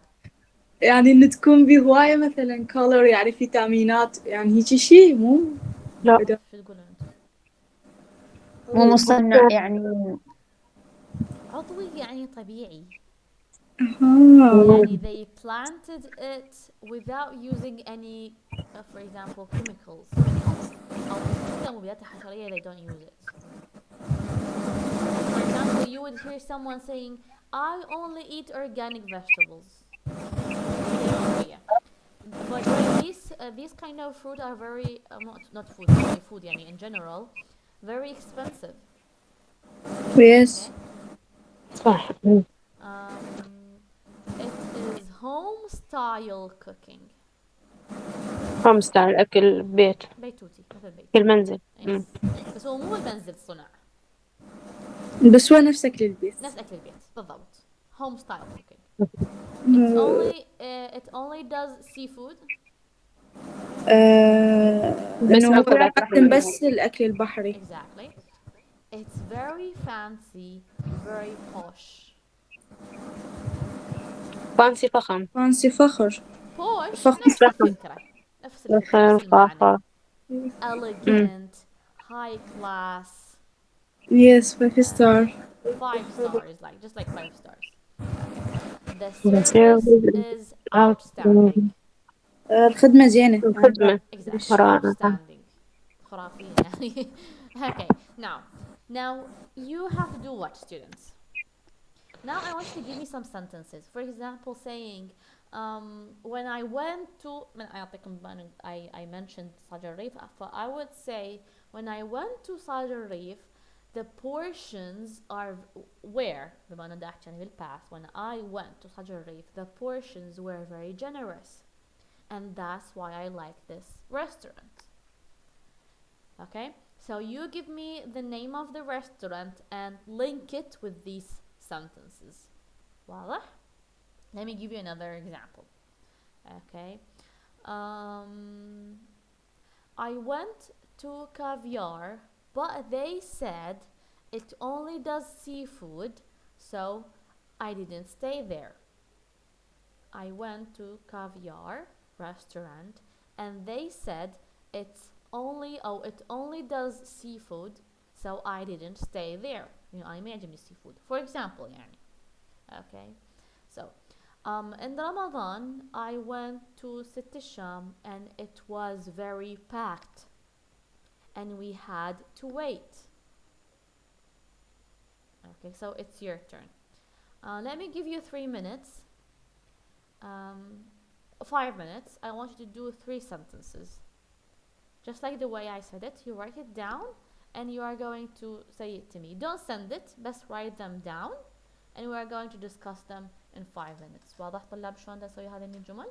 يعني إن تكون بهواية مثلا كولر، يعني فيتامينات، يعني هيجي شيء مو. لا. شو تقولون انتم؟ مو مصنع يعني. عضوي يعني طبيعي. آه. يعني they planted it without using any for example chemicals أو حتى مبيدات حشرية they don't use it. For example, you would hear someone saying, I only eat organic vegetables. Okay, yeah. By the way, these kind of fruit are very not food, sorry, food يعني in general, very expensive. Yes. Okay. صح. It is home style cooking. هوم ستايل أكل بيت بيتوتي مثل بيت. في المنزل. Yes. بس هو مو بالمنزل صنع. بس هو نفس أكل البيت. نفس أكل البيت بالضبط. Home style cooking. It only does seafood. بس إنه هو أكل يقدم بحري. بس الأكل البحري. Exactly. It's very fancy, very posh. فانسي فخم. فانسي فخر. Posh فخم. نفس فخم. الفكرة، نفس الفكرة، نفس المعنى. فخم. Elegant, high class. Yes, 5 star. 5 stars, like just like 5 stars. Okay. The The service service is out outstanding. الخدمة زينة. الخدمة Exactly. رائعة. Outstanding. خرافية يعني. Okay. Now you have to do what, students? Now I want you to give me some sentences. For example, saying, when I went to, I mentioned Sajar Reef, but I would say, when I went to Sajar Reef, the portions are where, بما أنه أحكي عن بالpast, when I went to Sajar Reef, the portions were very generous. And that's why I like this restaurant. Okay, so you give me the name of the restaurant and link it with these sentences. واضح? Let me give you another example. Okay, I went to Caviar, but they said it only does seafood, so I didn't stay there. I went to Caviar restaurant and they said it only does seafood, so I didn't stay there. I imagine seafood. For example, يعني. Okay, so in Ramadan I went to Sitt Sham and it was very packed and we had to wait. Okay, so it's your turn. Let me give you 3 minutes. 5 minutes. I want you to do 3 sentences. Just like the way I said it, you write it down and you are going to say it to me. Don't send it, best write them down and we are going to discuss them in 5 minutes. واضح طلاب شلون بدي اسوي هذه الجمل؟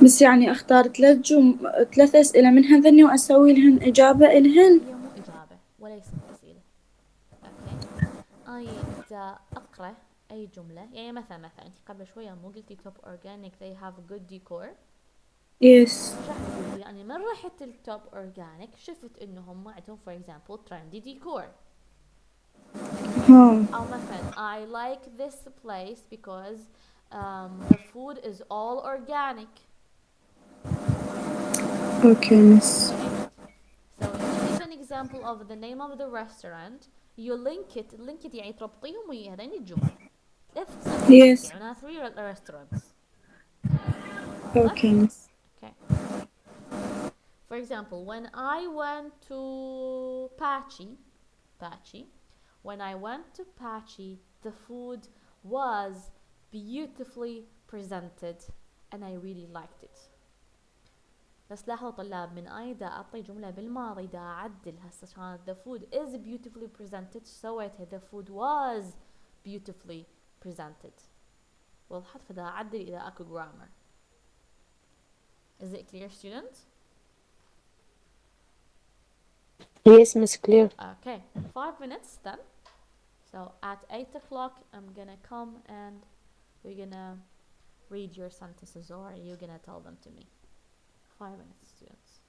بس يعني أختار 3 أسئلة من هذني وأسوي لهن إجابة إلهن. هي مو إجابة وليست أسئلة. اوكي. أنا دا أقرأ أي جملة، يعني مثلا أنت قبل شوية مو قلتي توب أورجانيك they have good decor. Yes. شو راح تقولي؟ يعني من رحت التوب أورجانيك شفت إنهم عندهم for example trendy decor. أو مثلا I like this place because the food is all organic. Okay, miss. Okay. So you give an example of the name of the restaurant. You link it يعني تربطيهم ويا هذين الجمل. Yes. يعني 3 restaurants. Okay, miss. Okay. For example, when I went to Pachi, when I went to Pachi, the food was beautifully presented and I really liked it. بس لاحظوا طلاب من أي دا أعطي جملة بالماضي دا أعدل هسه كانت the food is beautifully presented سويتها the food was beautifully presented. وضحت فدا أعدل إذا أكو grammar. Is it clear, students? Yes, Miss Clear. Okay, 5 minutes then. So at 8 o'clock I'm gonna come and we're gonna read your sentences or you're gonna tell them to me. 5 minutes, students.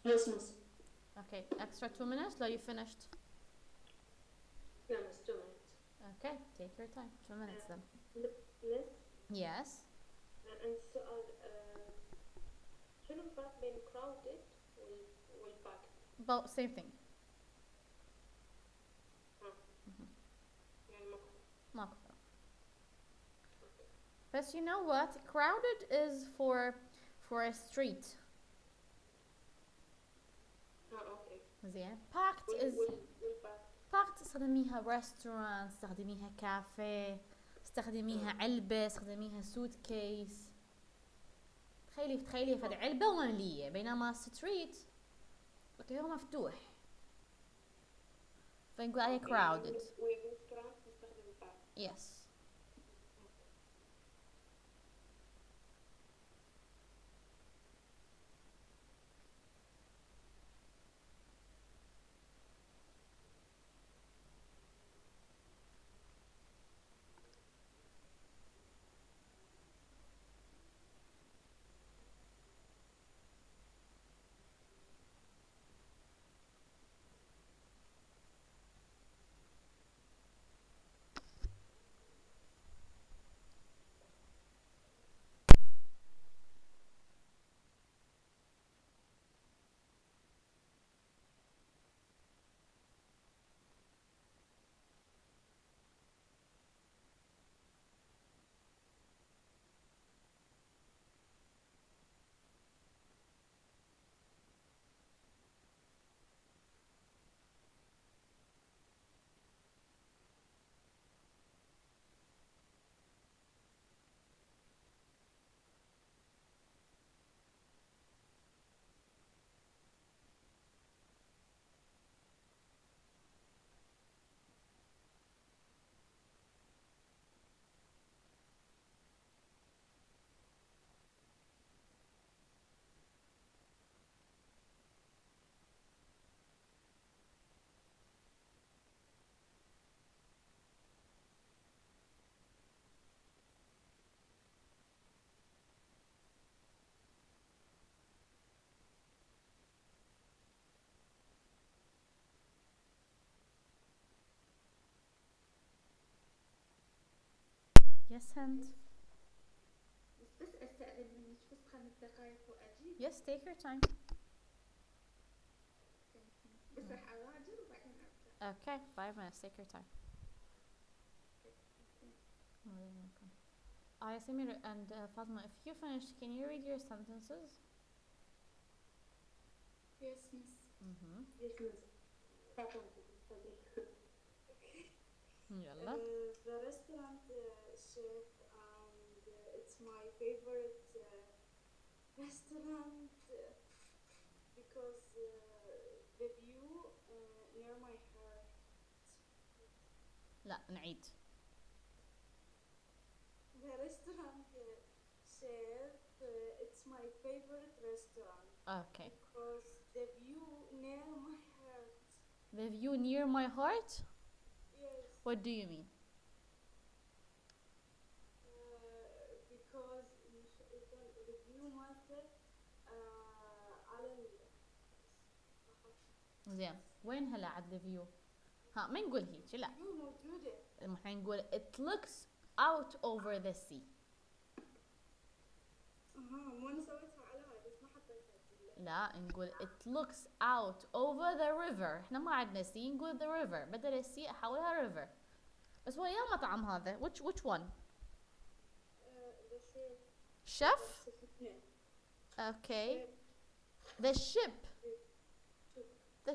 Yes, miss. Okay, extra 2 minutes. Lo, you finished. Yeah, miss, 2 minutes. Okay, take your time. 2 minutes then. Miss, Yes. السؤال شنو الفرق بين crowded والpacked؟ About same thing. يعني ماكو. ماكو فرق. But you know what? Crowded is for a street. اوكي. زين. Packed is packed استخدميها restaurant، استخدميها cafe، استخدميها علبة، استخدميها suitcase. تخيلي فد علبة ومملية، بينما street اوكي هو مفتوح، فنقول عليه crowded. وريستورانت نستخدم packed. Yes. Yes, and بس استأذن منك بس 5 دقايق وأجي. yes, take your time. بس راح أراجع وبعدين أبدأ. Okay, 5 minutes. Take your time. Yasemir and Fatma, if you finished, can you read your sentences? Yes, miss. Yes, miss. يلا. The restaurant chef, and it's my favorite restaurant because the view near my heart. لا نعيد. The restaurant chef, it's my favorite restaurant Okay. because the view near my heart. The view near my heart? Yes. What do you mean? Because the view مالته على زين. وين هلا عاد the view؟ ها ما نقول هيك لا. view موجودة. احنا نقول it looks out over the sea. مو أنا سويتها على هاي بس ما حطيتها. لا نقول it looks out over the river. احنا ما عندنا sea نقول the river، بدل السي احولها river. بس هو يا مطعم هذا which one؟ The chef. Okay. The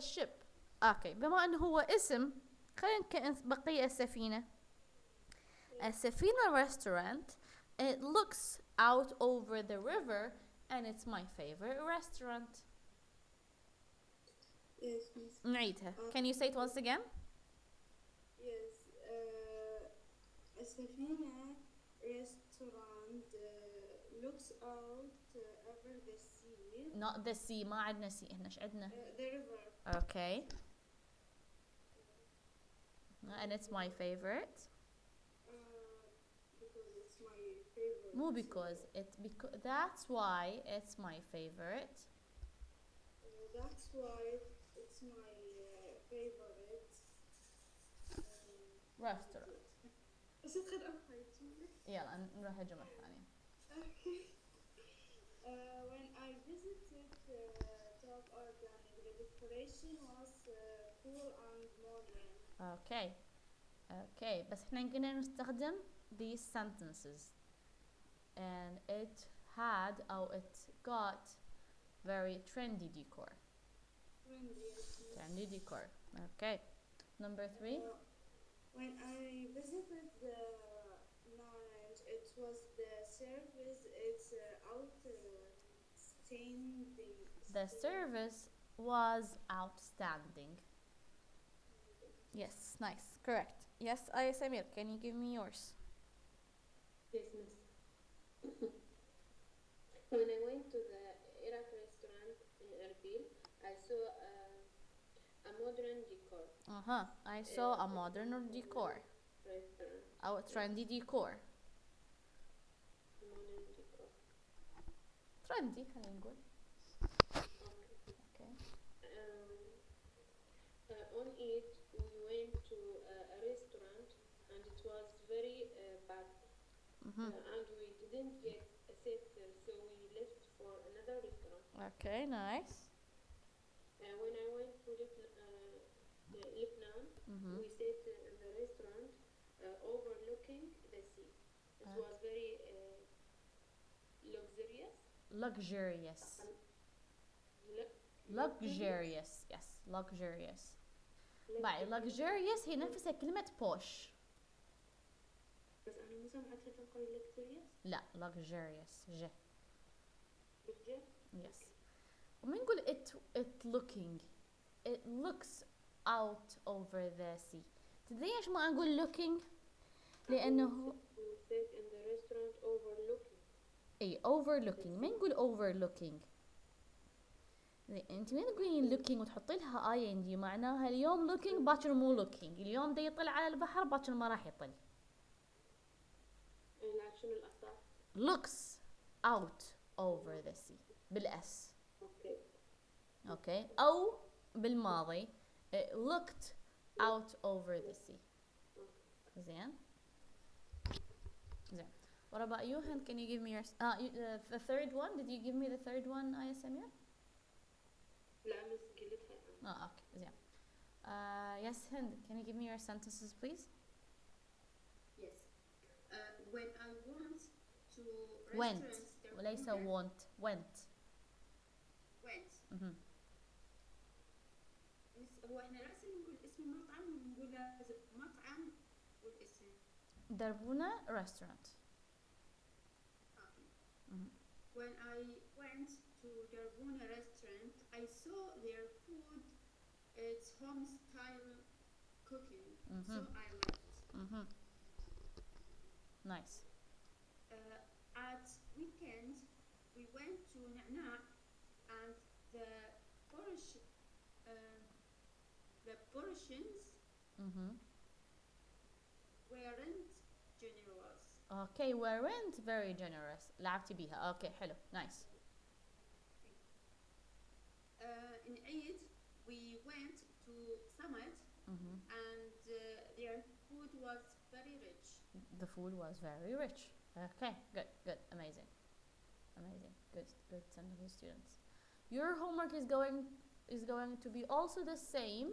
ship. اوكي بما انه هو اسم خلينا نكنس بقية السفينة. السفينة restaurant. It looks out over the river and it's my favorite restaurant. Yes, miss. نعيدها. Can you say it once again? Yes. السفينة restaurant looks out over the sea. Not the sea. ما عندنا sea. احنا ايش عندنا؟ The river. Okay. And it's my favorite. Because it's my favorite. مو because that's why it's my favorite. That's why it's my favorite. restaurant. بس تخيل أروح يتمنى. يلا نروح الجملة الثانية. Okay. When I visited Top Organic, the decoration was cool and modern. Okay, بس احنا قلنا نستخدم these sentences and it had or it got very trendy decor. Trendy decor. Okay. Number 3. When I visited the lounge, it was the service. It's outstanding. The service was outstanding. Yes, nice. Correct. Yes, Samir, can you give me yours? Yes, miss. When I went to the Iraq restaurant in Erbil, I saw a modern decor I saw a modern decor. restaurant. Or trendy decor. Modern decor. Trendy خلينا نقول. Okay. On it, we went to a restaurant and it was very bad. And we didn't get a seat there, so we left for another restaurant. Okay, nice. When I went to Lebanon, we sat in the restaurant overlooking the sea. It was very luxurious. Luxurious. Luxurious. Yes, luxurious. بعد luxurious هي نفسها كلمة posh. بس أنا مو سمعتها تنقل luxurious. لا luxurious ج. luxurious. Yes. وبنقول it looking. It looks out over the sea. تدري ايش ما اقول looking؟ لأنه We sat in the restaurant overlooking. اي overlooking ما نقول overlooking. انت وين تقولين looking وتحطي لها ing معناها اليوم looking باكر مو looking، اليوم دا يطل على البحر باكر ما راح يطل. لا شنو الأصح؟ looks out over the sea بالاس. اوكي او بالماضي it looked out over the sea. زين. What about you, Hind? Can you give me your the third one? Did you give me the third one, Aya Samir? لا مس قلتها. Okay. زين. Yes, Hind. Can you give me your sentences, please? Yes. When I went to Went. restaurants وليس want. Went. went. هو احنا لازم نقول اسم المطعم ونقول لازم مطعم والاسم. دربونة restaurant. When I went to Darbuna restaurant, I saw their food. It's home style cooking, so I liked. Nice. At weekend, we went to Na'na, and the portions weren't generous. Okay, weren't very generous. لعبتي بيها. Okay, حلو. Nice. In Eid, we went to Summit, and their food was very rich. The food was very rich. Okay, good, amazing. Good sentence, students. Your homework is going to be also the same,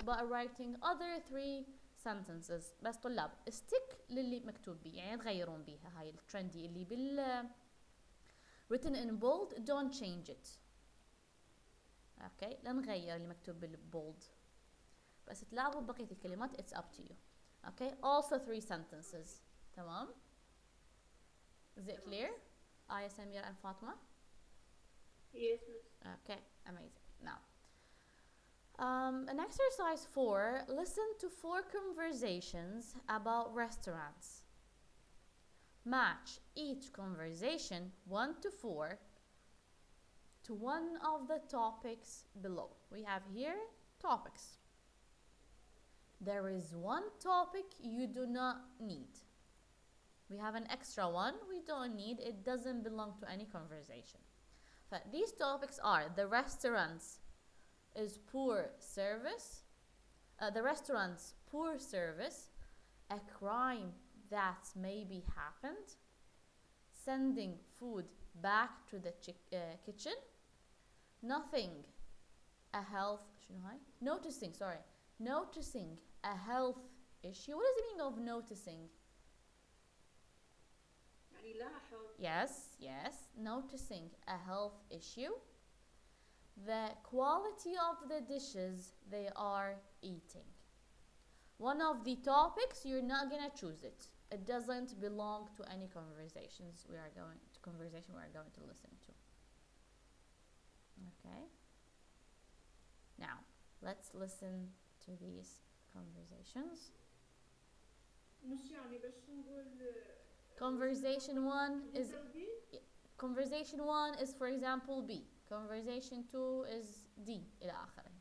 but writing other 3 sentences. بس طلاب stick للي مكتوب بيه، يعني تغيرون بيها هاي الترندي اللي بال written in bold don't change it. اوكي لا نغير اللي مكتوب بالبولد، بس تلاعبوا بقية الكلمات it's up to you. Okay, also 3 sentences. تمام. Is it clear? Aya, Samir and Fatma? Yes, miss. Okay, amazing. Now, an exercise 4, listen to 4 conversations about restaurants. Match each conversation 1 to 4 to one of the topics below. We have here topics. There is one topic you do not need. We have an extra one we don't need. It doesn't belong to any conversation. But these topics are the restaurants is poor service. The restaurant's poor service, a crime that maybe happened, sending food back to the kitchen, nothing, a health noticing a health issue. What is the meaning of noticing? Yes, noticing a health issue, the quality of the dishes they are eating. One of the topics, you're not gonna choose it. It doesn't belong to any conversations we are going to listen to. Okay. Now, let's listen to these conversations. Conversation one is for example B. Conversation 2 is D إلى آخره.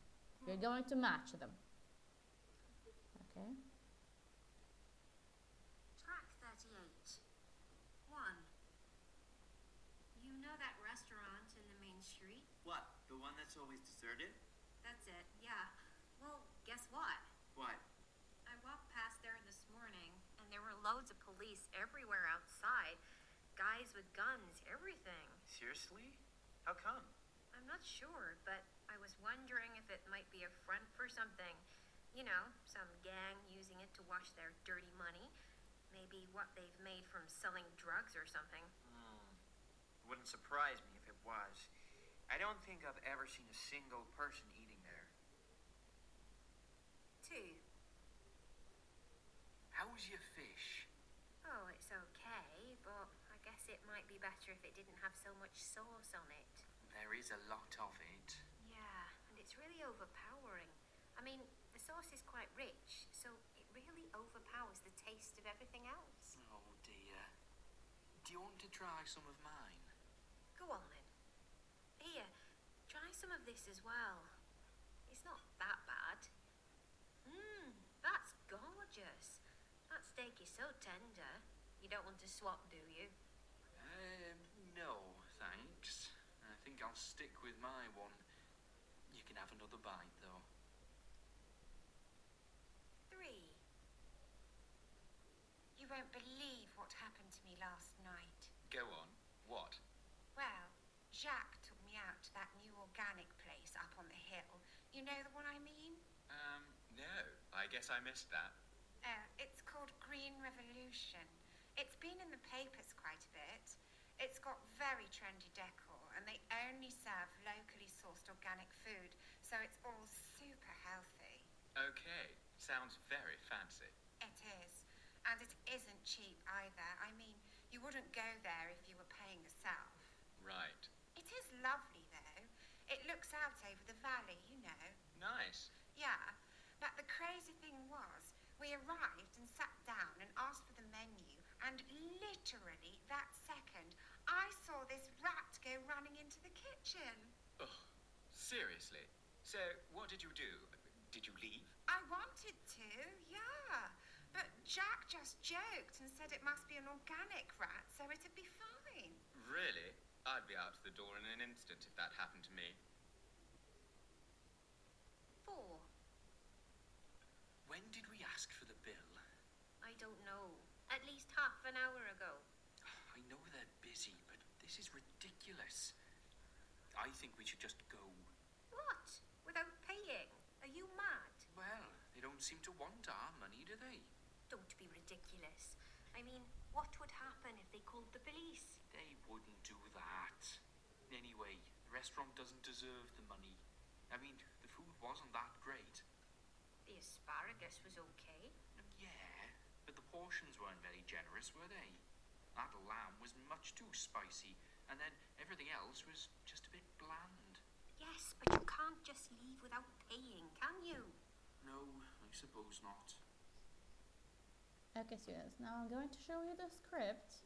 You're going to match them. Okay. Track 38. 1. You know that restaurant in the main street? What? The one that's always deserted? That's it, yeah. Well, guess what? What? I walked past there this morning, and there were loads of police everywhere outside. Guys with guns, everything. Seriously? How come? I'm not sure, but I was wondering if it might be a front for something. You know, some gang using it to wash their dirty money. Maybe what they've made from selling drugs or something. Wouldn't surprise me if it was. I don't think I've ever seen a single person eating there. 2. How's your fish? Oh, it's okay, but I guess it might be better if it didn't have so much sauce on it. There is a lot of it. Yeah, and it's really overpowering. I mean, the sauce is quite rich, so it really overpowers the taste of everything else. Oh dear. Do you want to try some of mine? Go on then. Here, try some of this as well. It's not that bad. That's gorgeous. That steak is so tender. You don't want to swap, do you? No, thanks. I think I'll stick with my one. You can have another bite, though. 3. You won't believe what happened to me last night. Go on. What? Well, Jacques took me out to that new organic place up on the hill. You know the one I mean? No. I guess I missed that. It's called Green Revolution. It's been in the papers quite a bit. It's got very trendy decor, and they only serve locally sourced organic food, so it's all super healthy. Okay. Sounds very fancy. It is. And it isn't cheap either. I mean, you wouldn't go there if you were paying yourself. Right. It is lovely, though. It looks out over the valley, you know. Nice. Yeah, but the crazy thing was, we arrived and sat down and asked for the menu, and literally that second, I saw this rat go running into the kitchen. Ugh. Seriously? So, what did you do? Did you leave? I wanted to, yeah. But Jack just joked and said it must be an organic rat, so it'd be fine. Really? I'd be out the door in an instant if that happened to me. 4. When did we ask for the bill? I don't know. At least half an hour ago. I know they're busy, but this is ridiculous. I think we should just go. What? Without paying? Are you mad? Well, they don't seem to want our money, do they? Don't be ridiculous. I mean, what would happen if they called the police? They wouldn't do that. Anyway, the restaurant doesn't deserve the money. I mean, the food wasn't that great. The asparagus was okay. Yeah, but the portions weren't very generous, were they? That lamb was much too spicy, and then everything else was just a bit bland. Yes, but you can't just leave without paying, can you? No, I suppose not. Okay, students, now I'm going to show you the script.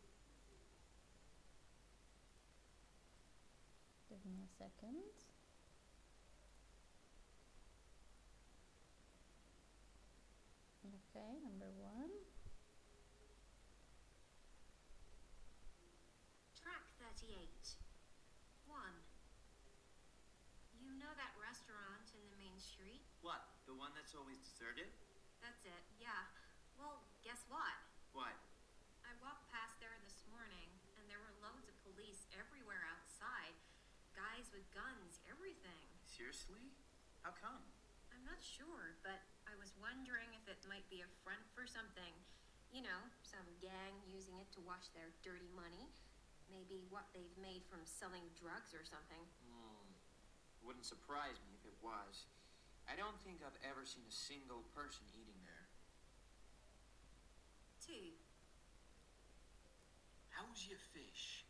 Give me a second. Okay, number 1. Track 38. 1. You know that restaurant in butchery. What? The one that's always deserted? That's it, yeah. Well, guess what? What? I walked past there this morning, and there were loads of police everywhere outside. Guys with guns, everything. Seriously? How come? I'm not sure, but I was wondering if it might be a front for something. You know, some gang using it to wash their dirty money. Maybe what they've made from selling drugs or something. Wouldn't surprise me if it was. I don't think I've ever seen a single person eating there. 2. How's your fish?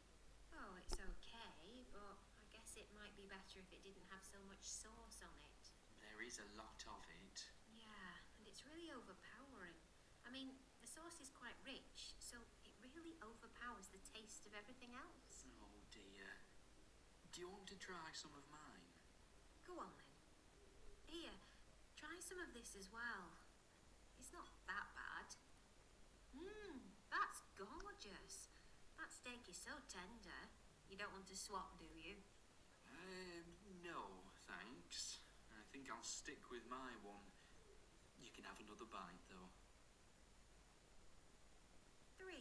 Oh, it's okay, but I guess it might be better if it didn't have so much sauce on it. There is a lot of it. Yeah, and it's really overpowering. I mean, the sauce is quite rich, so it really overpowers the taste of everything else. Oh dear. Do you want to try some of mine? Go on then. Here, try some of this as well. It's not that bad. That's gorgeous. That steak is so tender. You don't want to swap, do you? No, thanks. I think I'll stick with my one. You can have another bite, though. 3.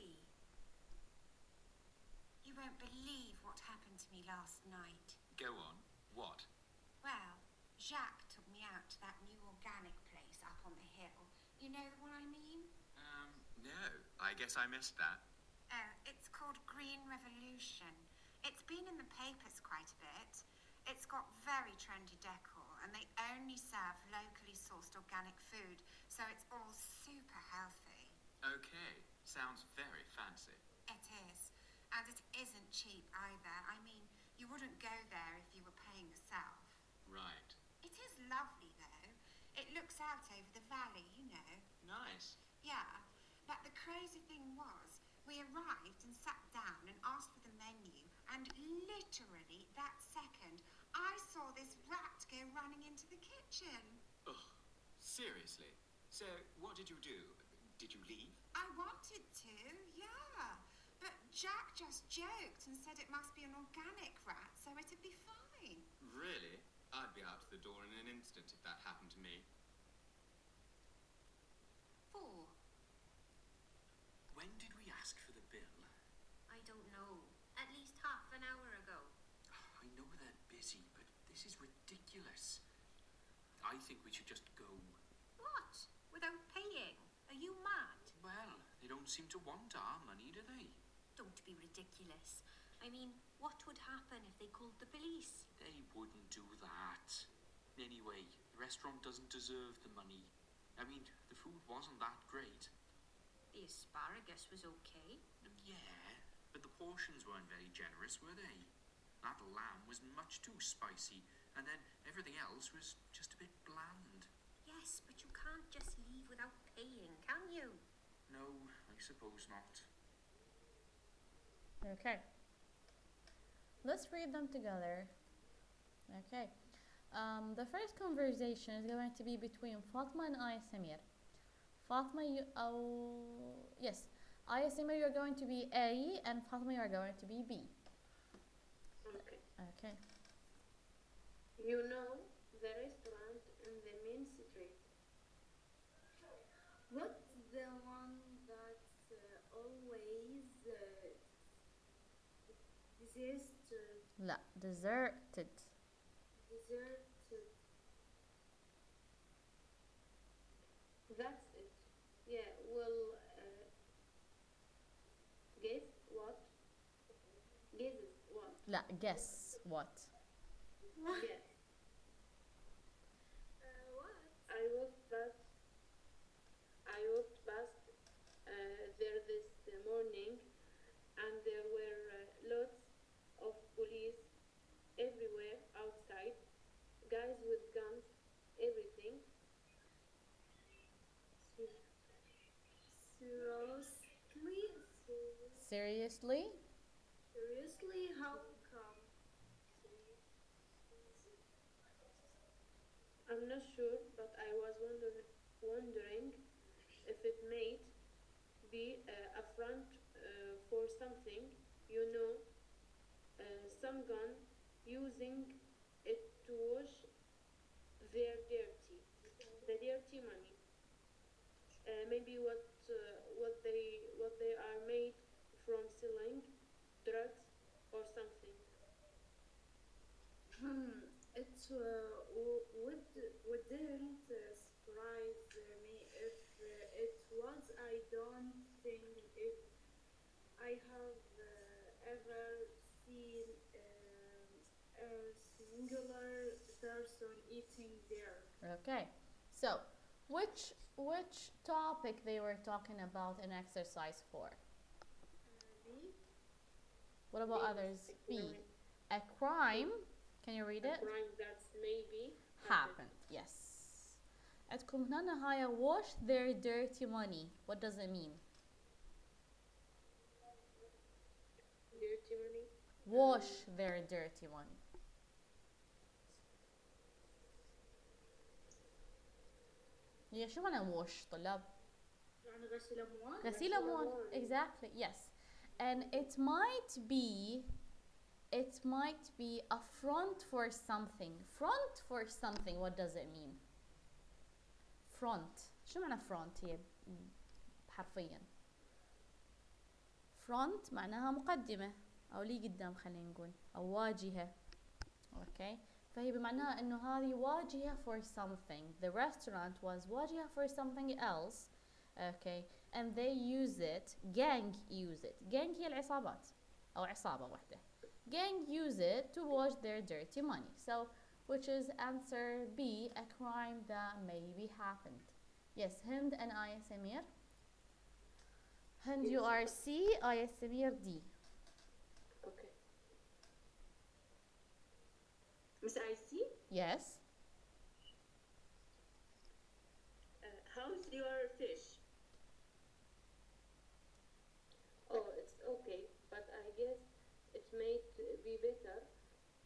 You won't believe what happened to me last night. Go on. What? Well, Jacques took me out to that new organic place up on the hill. You know the one I mean? No. I guess I missed that. Oh, it's called Green Revolution. It's been in the papers quite a bit. It's got very trendy decor, and they only serve locally sourced organic food, so it's all super healthy. Okay. Sounds very fancy. It is. And it isn't cheap either. I mean, you wouldn't go there if you were paying yourself. Right. It is lovely, though. It looks out over the valley, you know. Nice. Yeah, but the crazy thing was, we arrived and sat down and asked for the menu, and literally that second, I saw this rat go running into the kitchen. Ugh. Seriously? So, what did you do? Did you leave? I wanted to, yeah. But Jack just joked and said it must be an organic rat, so it'd be fine. Really? I'd be out the door in an instant if that happened to me. 4. When did we ask for the bill? I don't know. At least half an hour ago. I know they're busy, but this is ridiculous. I think we should just go. What? Without paying? Are you mad? Well, they don't seem to want our money, do they? Don't be ridiculous. I mean, what would happen if they called the police? They wouldn't do that. Anyway, the restaurant doesn't deserve the money. I mean, the food wasn't that great. The asparagus was okay. Yeah, but the portions weren't very generous, were they? That lamb was much too spicy, and then everything else was just a bit bland. Yes, but you can't just leave without paying, can you? No, I suppose not. Okay. Let's read them together. Okay. The first conversation is going to be between Fatma and Aya Samir. Fatma, yes. Aya Samir, you're going to be A, and Fatma, you're going to be B. Okay. Okay. You know the restaurant in the main street. What's the one that's always deserted? لا, deserted. Deserted. That's it. Yeah, well, guess what? Guesses what? لا, guess what? Yes. What? I walked past there this morning, and there were lots of police everywhere outside, guys with guns, everything. Seriously? Seriously? Seriously? How come? I'm not sure, but I was wondering if it might be a front for something, you know, some gun using it to wash their dirt. the dirty money. Maybe what they are made from selling drugs or something. It wouldn't surprise me if it was. I don't think if I have ever seen a singular person eating there. Okay. So, which topic they were talking about in exercise 4? B. What about B was others? a B. crime. A crime. Can you read A it? crime that's maybe Happened. Yes. عندكم هنا نهاية wash their dirty money. What does it mean? Dirty money. Wash their dirty money. هي شو معنى wash طلاب؟ يعني غسيل أموال. غسيل أموال. Exactly. Yes. And it might be a front for something. Front for something. What does it mean? Front. شو معنى front هي حرفيا؟ front معناها مقدمة أو لي قدام خلينا نقول أو واجهة. Okay. فهي بمعناها إنه هذه واجهة for something. The restaurant was واجهة for something else. Okay. And they use it. Gang use it. Gang هي العصابات أو عصابة واحدة. Gang use it to wash their dirty money. So, which is answer B, a crime that maybe happened. Yes, Hind and Aya Samir. Hind, you are C, Aya Samir D. Okay. Miss Icy, Yes. how's your fish? Oh, it's okay, but I guess it might be better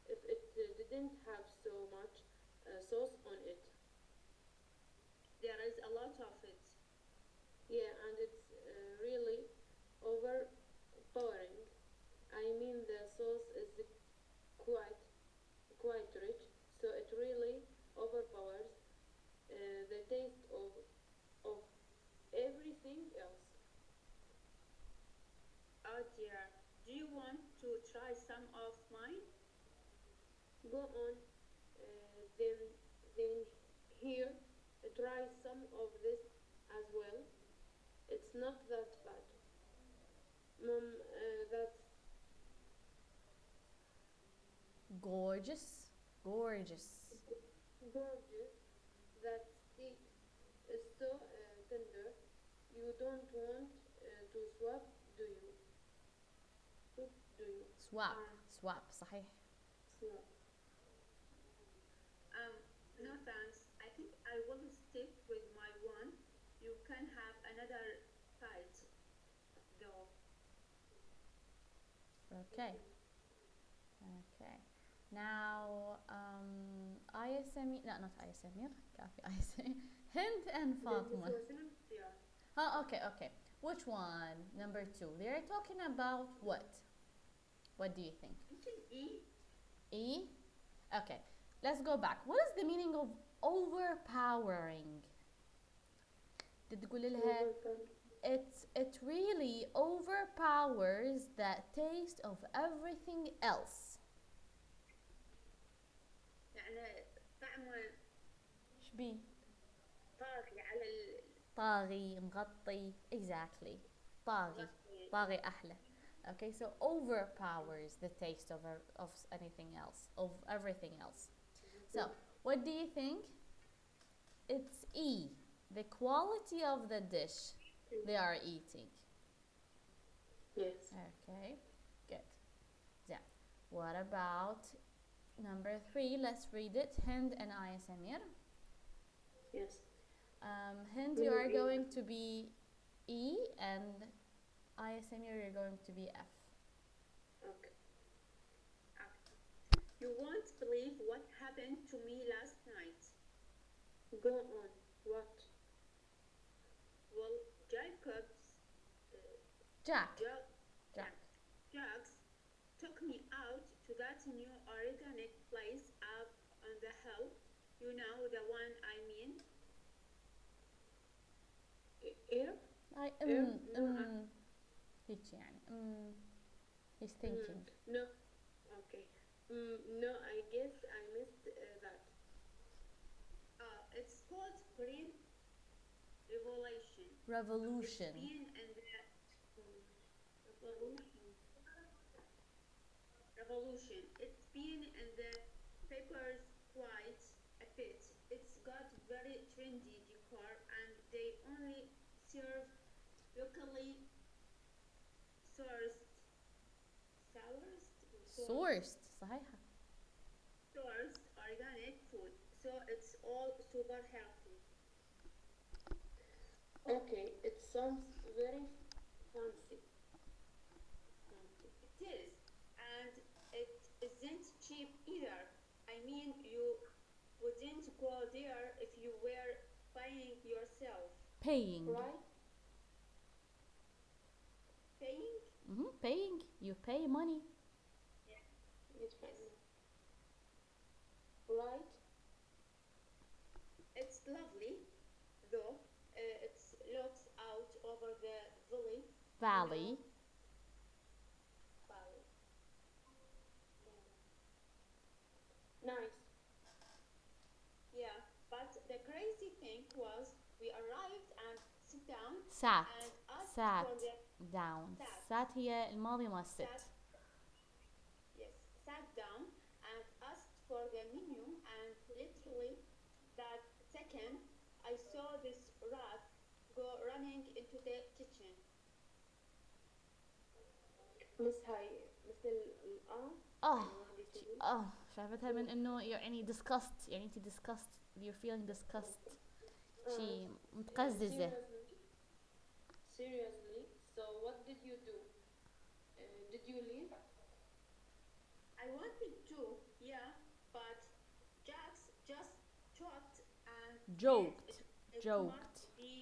if it didn't have so much sauce on it. There is a lot of it. Yeah, and it's really overpowering. I mean, the sauce is quite rich, so it really overpowers the taste of everything else. Oh dear, do you want to try some of mine? Go on, then here, try some of this as well. It's not that bad. Mom, that's Gorgeous. Gorgeous. gorgeous. That steak is so tender. You don't want to swap, do you? Do you? Swap. Swap. صحيح. Swap. No thanks. I think I will stick with my one. You can have another bite, though. Okay. Okay. Now, Aya Samir. No, not Aya Samir. كافي Aya Samir. Hind and Fatima. Oh, okay, okay. Which one? Number 2. They are talking about what? What do you think? E? Okay. Let's go back. What is the meaning of overpowering? Did تقول لها it really overpowers the taste of everything else. يعني طعمه ايش بيه؟ طاغي على طاغي مغطي. Exactly. طاغي. طاغي أحلى. Okay, so overpowers the taste of anything else, of everything else. So, what do you think? It's E, the quality of the dish they are eating. Yes. Okay, good. Yeah. What about number 3? Let's read it. Hind and Aya Samir. Yes. Hind, you are going to be E, and Aya Samir, you're going to be F. Okay. You won't believe what happened to me last night. Go on. What? Well, Jacob's Jack. Jack. Jax took me out to that new organic place up on the hill. You know the one I mean. I No, هيك يعني he's thinking. no. Okay. No, I guess I missed that. It's called Green Revolution. Revolution. It's been in the revolution. Revolution. It's been in the papers quite a bit. It's got very trendy decor, and they only serve locally sourced Sourced صحيحة. sourced organic food. So it's all super healthy. Okay, it sounds very fancy. It is, and it isn't cheap either. I mean, you wouldn't go there if you were buying yourself, Paying. right? Paying? Paying. You pay money. Yes. Right? It's lovely, though. It looks out over the valley. Valley. Valley. Nice. Yeah, but the crazy thing was we arrived and sit down Sat. and asked Sat for the down. Sat. Sat هي الماضي مال sit. Yes, sat down and asked for the menu, and literally that second I saw this rat go running into the kitchen. Miss هاي مثل شافتها من انه يعني disgust يعني انت disgust you're feeling disgust شي متقززة. Seriously? So what did you do? Did you leave? I wanted to, yeah, but Jax just joked and Joked. said it Joked. must be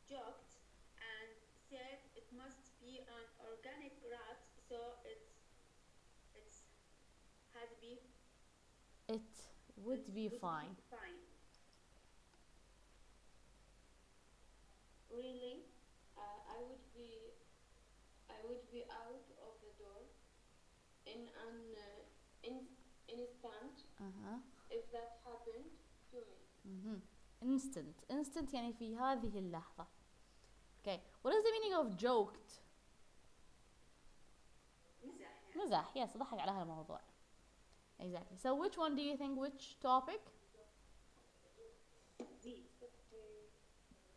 joked and said it must be an organic rat, so it's had to be It would be fine. fine. Really? I would be out of the door in an instant if that happened to me. Instant يعني في هذه اللحظة. Okay, what is the meaning of joked? مزح. Yes, ضحك على هالموضوع. Exactly. So which one do you think, which topic?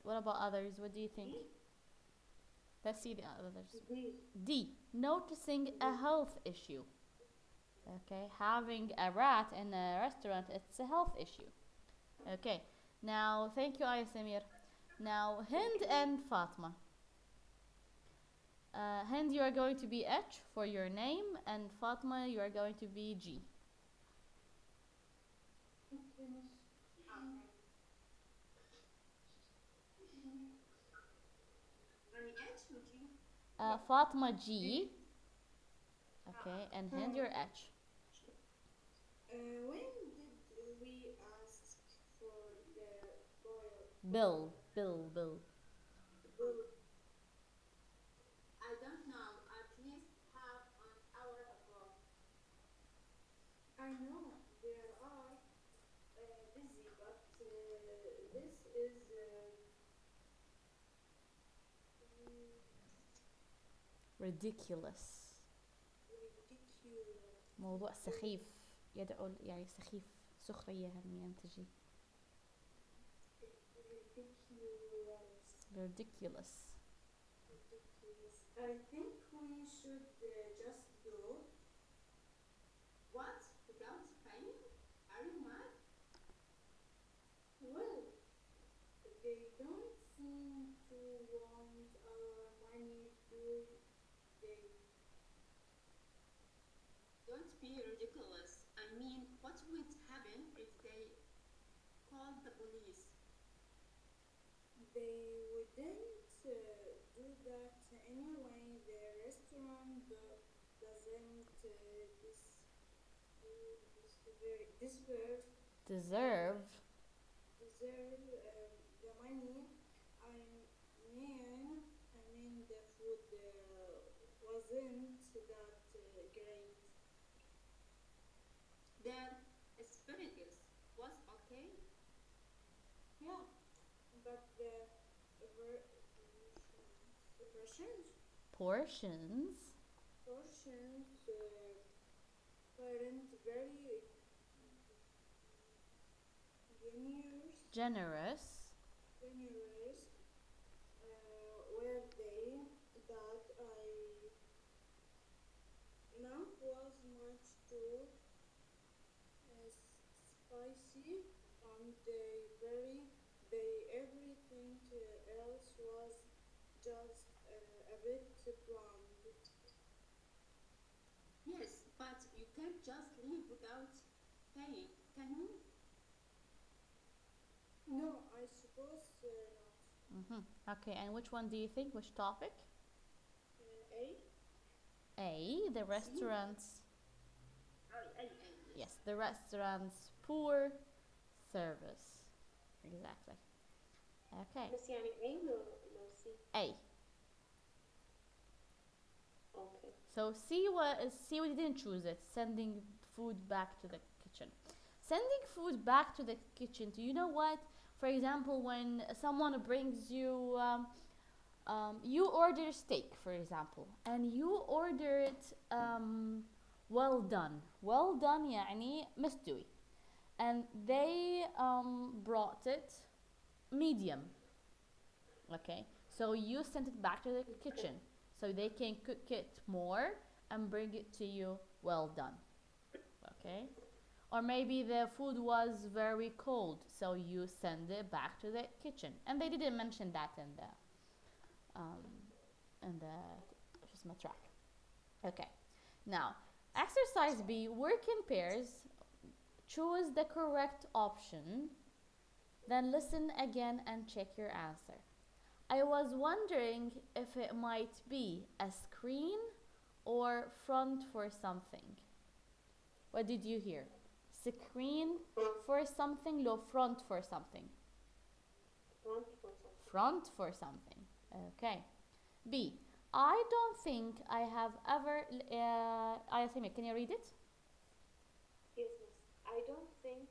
What about others? What do you think? Let's see the others. D. Noticing a health issue. Okay, having a rat in a restaurant, it's a health issue. Okay, now thank you, Aya Samir. Now Hind and Fatma. Hind, you are going to be H for your name, and Fatma, you are going to be G. Fatma G. Okay, and Hind, your H. When did we ask for the Bill. I don't know, at least half an hour ago. I know they are busy, but this is Ridiculous. موضوع سخيف يدعو يعني سخيف سخرية هم تجي. Ridiculous. I think we should just go. What? Without paying? Are you mad? Well, they don't seem to want our money, do they? Don't be ridiculous. I mean, what would happen if they called the police? They wouldn't do that anyway. The restaurant doesn't Deserve. the money. okay? Yeah, but the Portions. portions weren't very Generous. generous, were they? That I enough was much too spicy, and everything else was just a bit bland. Yes, but you can't just leave without paying, can you? No, I suppose not. Okay, and which one do you think? Which topic? A. A. The restaurant's. Yes. Yes, the restaurant's poor service. Exactly. Okay. بس يعني A لو C. A. Okay. So C we didn't choose it. Sending food back to the kitchen. Sending food back to the kitchen. Do you know what? For example, when someone brings you, you order steak, for example, and you order it well done. Well done يعني مستوي. And they brought it medium. Okay, so you sent it back to the kitchen so they can cook it more and bring it to you well done. Okay, or maybe the food was very cold, so you send it back to the kitchen, and they didn't mention that in the track. Okay, now exercise B, work in pairs. Choose the correct option, then listen again and check your answer. I was wondering if it might be a screen or front for something. What did you hear? Screen for something, no, front for something. Front for something. Okay. B. I don't think I have ever. Ayasemi, can you read it? Yes, miss. I don't think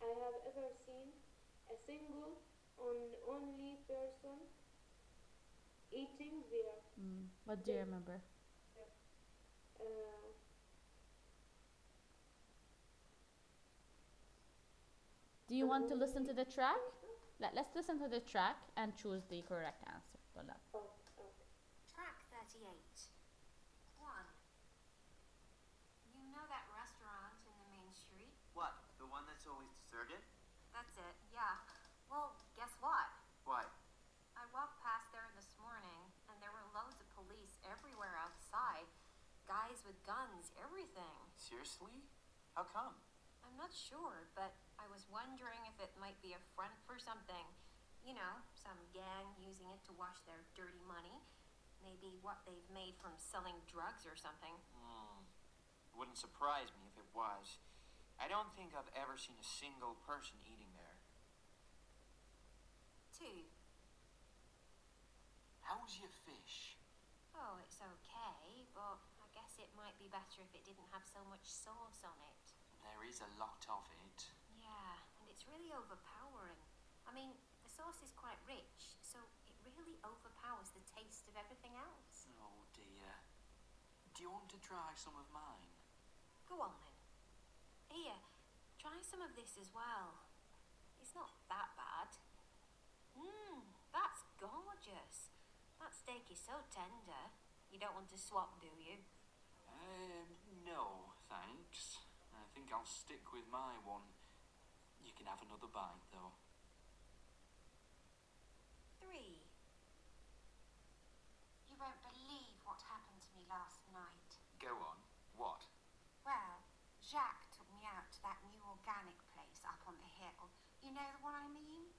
I have ever seen a single only person eating there. What do you remember? Do you want to listen to the track? Let's listen to the track and choose the correct answer. Voilà. Track 38. 1. You know that restaurant in the main street? What? The one that's always deserted? That's it, yeah. Well, guess what? What? I walked past there this morning, and there were loads of police everywhere outside. Guys with guns, everything. Seriously? How come? I'm not sure, but I was wondering if it might be a front for something. You know, some gang using it to wash their dirty money. Maybe what they've made from selling drugs or something. Wouldn't surprise me if it was. I don't think I've ever seen a single person eating there. 2. How's your fish? Oh, it's okay, but I guess it might be better if it didn't have so much sauce on it. There is a lot of it. Yeah, and it's really overpowering. I mean, the sauce is quite rich, so it really overpowers the taste of everything else. Oh dear. Do you want to try some of mine? Go on then. Here, try some of this as well. It's not that bad. That's gorgeous. That steak is so tender. You don't want to swap, do you? No, thanks. I think I'll stick with my one. You can have another bite, though. 3. You won't believe what happened to me last night. Go on. What? Well, Jacques took me out to that new organic place up on the hill. You know the one I mean?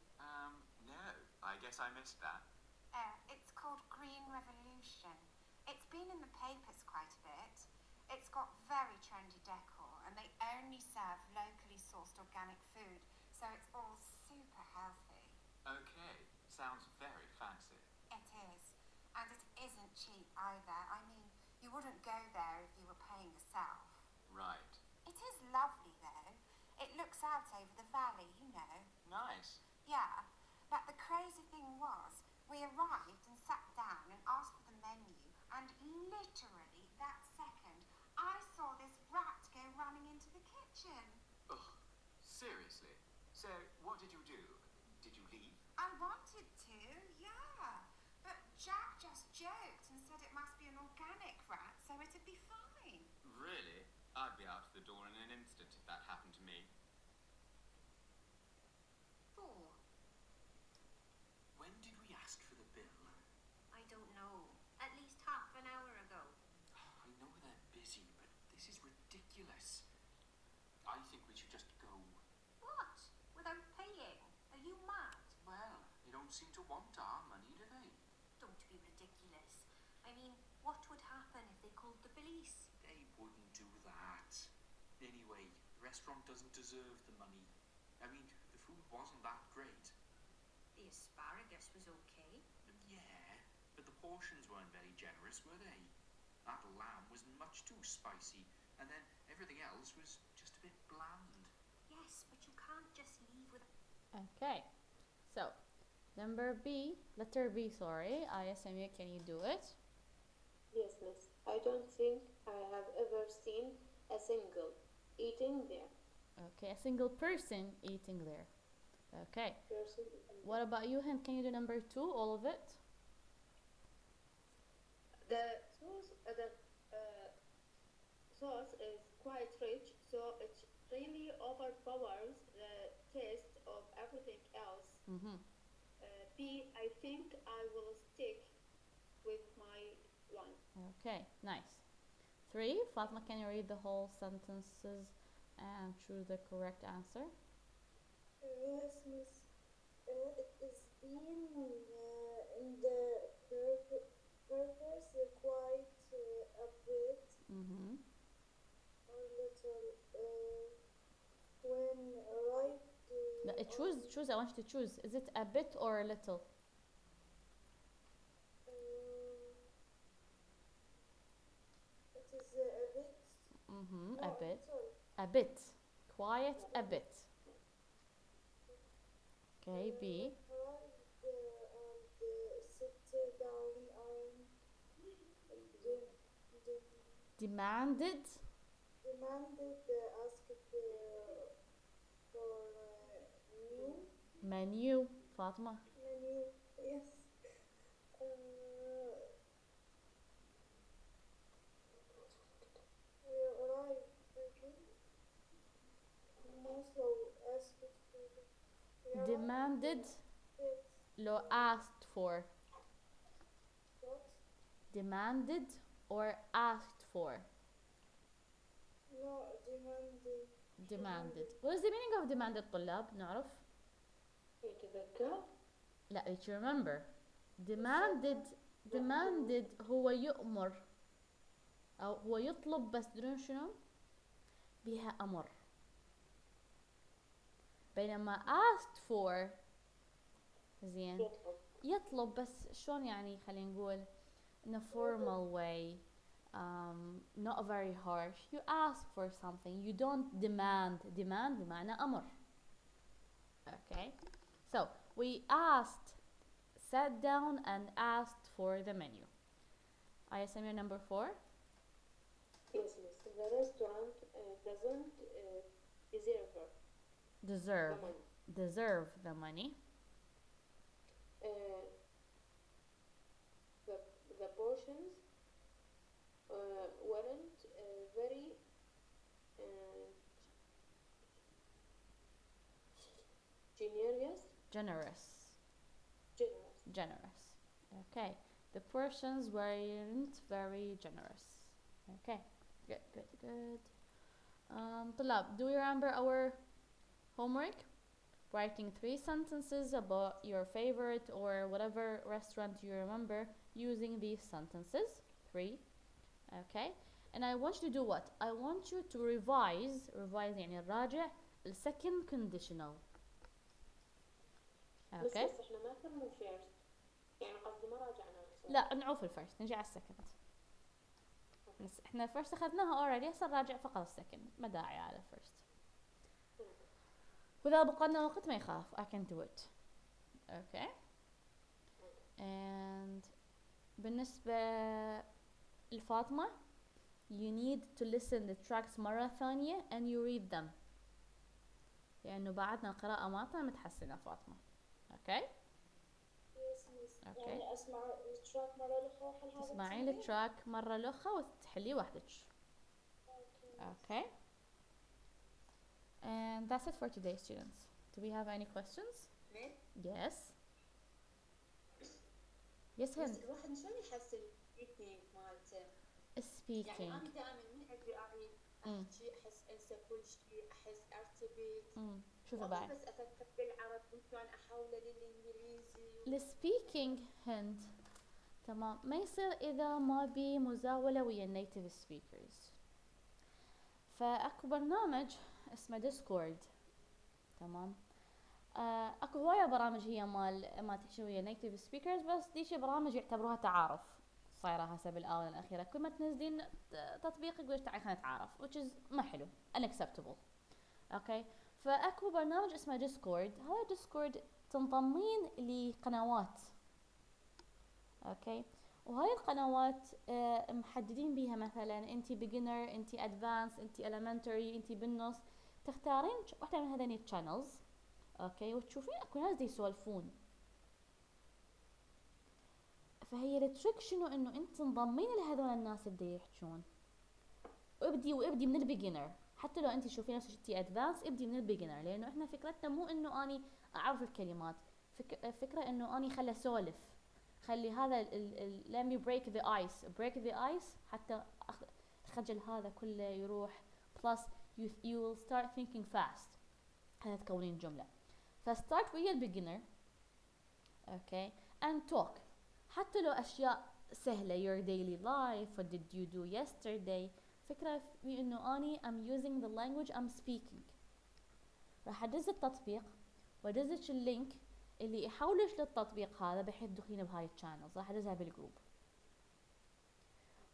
No. I guess I missed that. It's called Green Revolution. It's been in the papers quite a bit. It's got very trendy decor, and they only serve locally sourced organic food, so it's all super healthy. Okay. Sounds very fancy. It is. And it isn't cheap either. I mean, you wouldn't go there if you were paying yourself. Right. It is lovely, though. It looks out over the valley, you know. Seriously? So, what did you do? Did you leave? I wanted to, yeah. But Jack just joked and said it must be an organic rat, so it'd be fine. Really? I'd be out the door in an instant if that happened to me. 4. When did we ask for the bill? I don't know. At least half an hour ago. I know they're busy, but this is ridiculous. I think we should just go. What? Without paying? Are you mad? Well, they don't seem to want our money, do they? Don't be ridiculous. I mean, what would happen if they called the police? They wouldn't do that. Anyway, the restaurant doesn't deserve the money. I mean, the food wasn't that great. The asparagus was okay. Yeah, but the portions weren't very generous, were they? That lamb was much too spicy, and then everything else was just a bit bland. Yes, but you can't just leave with. Okay, so number B, letter B, sorry. ISMU, can you do it? Yes, miss. I don't think I have ever seen a single eating there. Okay, a single person eating there. Okay, Person eating there. what about you, Hind? Can you do number 2, all of it? The sauce is quite rich, so it really overpowers the taste of everything else. Mm-hmm. B, I think I will stick with my one. Okay, nice. 3, Fatma, can you read the whole sentences and choose the correct answer? Yes, miss. It is been in the purpose quite a bit, Mm-hmm. a little, when arrived. Choose, I want you to choose. Is it a bit or a little? It is a bit. Mm-hmm, No, a bit. little. A bit. Quiet, a bit. Okay, B. Arrived and sit down and Demanded. demanded, asked for new Menu. Fatma. menu. Yes. We arrived again. Also asked for we arrived Demanded. at Lo asked for. what? Demanded or asked for. No, demanded. Demanded. What is the meaning of demanded, طلاب؟ نعرف؟ يتذكر. لا, did you remember? Demanded هو يؤمر أو هو يطلب, بس تدرون شنو؟ بها أمر. بينما asked for زين يطلب, بس شلون يعني؟ خلينا نقول in a formal way, not very harsh. You ask for something, you don't demand. Demand بمعنى أمر. Okay, so we sat down and asked for the menu. ISMU number 4. Yes, miss. The restaurant doesn't Deserve the money. deserve the money. The portions weren't very generous. Okay, the portions weren't very generous. Okay, good. طلاب, do you remember our homework? Writing 3 sentences about your favorite or whatever restaurant you remember using these sentences. 3. Okay, and I want you to do what? I want you to revise يعني نراجع the second conditional. Okay. بس احنا ما كنا first. يعني قصدي ما راجعناها. لا, نعوف الفيرست, نجي على السكند. بس احنا الفيرست اخذناها already, هسه نراجع فقط السكند, ما داعي على الفيرست. وإذا بقى لنا وقت ما يخاف, I can do it. Okay. And بالنسبة لفاطمة, you need to listen the tracks مرة ثانية and you read them. لأنه بعدنا القراءة مالتنا متحسنة فاطمة. أوكي؟ يس مس. أوكي. يعني اسمع التراك مرة الأخرى وحل هذا تسمعين التراك مرة الأخرى وتحلي وحدك. Okay. And that's it for today, students. Do we have any questions? Me? Yes. Yes, Hind. بس الواحد شلون يحسن السبيكينج مالته؟ يعني Speaking. أنا دائما من أدري أعيد أحكي أحس أنسى كل شيء، أحس أرتبك. شوفي بعد. بس أفكر بالعربي شلون أحوله للإنجليزي. السبيكينج هند تمام ما يصير إذا ما بي مزاولة ويا النيتيف سبيكرز. فأكو برنامج اسمه ديسكورد. تمام. اكو هواية برامج هي ما تحكي ويا نيتيف سبيكرز، بس ديشي برامج يعتبروها تعارف صايرة هسه بالآونة الأخيرة. كل ما تنزلين تطبيق يقول تعالي خلينا نتعارف which is ما حلو unacceptable. اوكي. فاكو برنامج اسمه ديسكورد. هذا ديسكورد تنضمين لقنوات. اوكي. وهاي القنوات محددين بيها مثلا انتي beginner، انتي advanced، انتي elementary، انتي بالنص. تختارين واحدة من هذين الشانلز. اوكي. وتشوفين اكو ناس دي يسولفون. فهي التريك شنو؟ انه انت تنضمين لهذول الناس اللي يحجون. وابدي من البيجنر. حتى لو انت تشوفين نفسك انتي ادفانس ابدي من البيجنر، لانه احنا فكرتنا مو انه اني اعرف الكلمات، فكرة انه اني خلي اسولف، خلي هذا let me break the ice حتى الخجل هذا كله يروح. plus you will start thinking fast. هذا تكونين جملة. فستارت ويا البيجنر. اوكي. and talk. حتى لو اشياء سهلة your daily life what did you do yesterday. فكرة في انه اني I'm using the language I'm speaking. راح ادز التطبيق وادزك اللينك اللي يحولك للتطبيق هذا بحيث تدخلين بهاي الشانلز. راح ادزها بالجروب.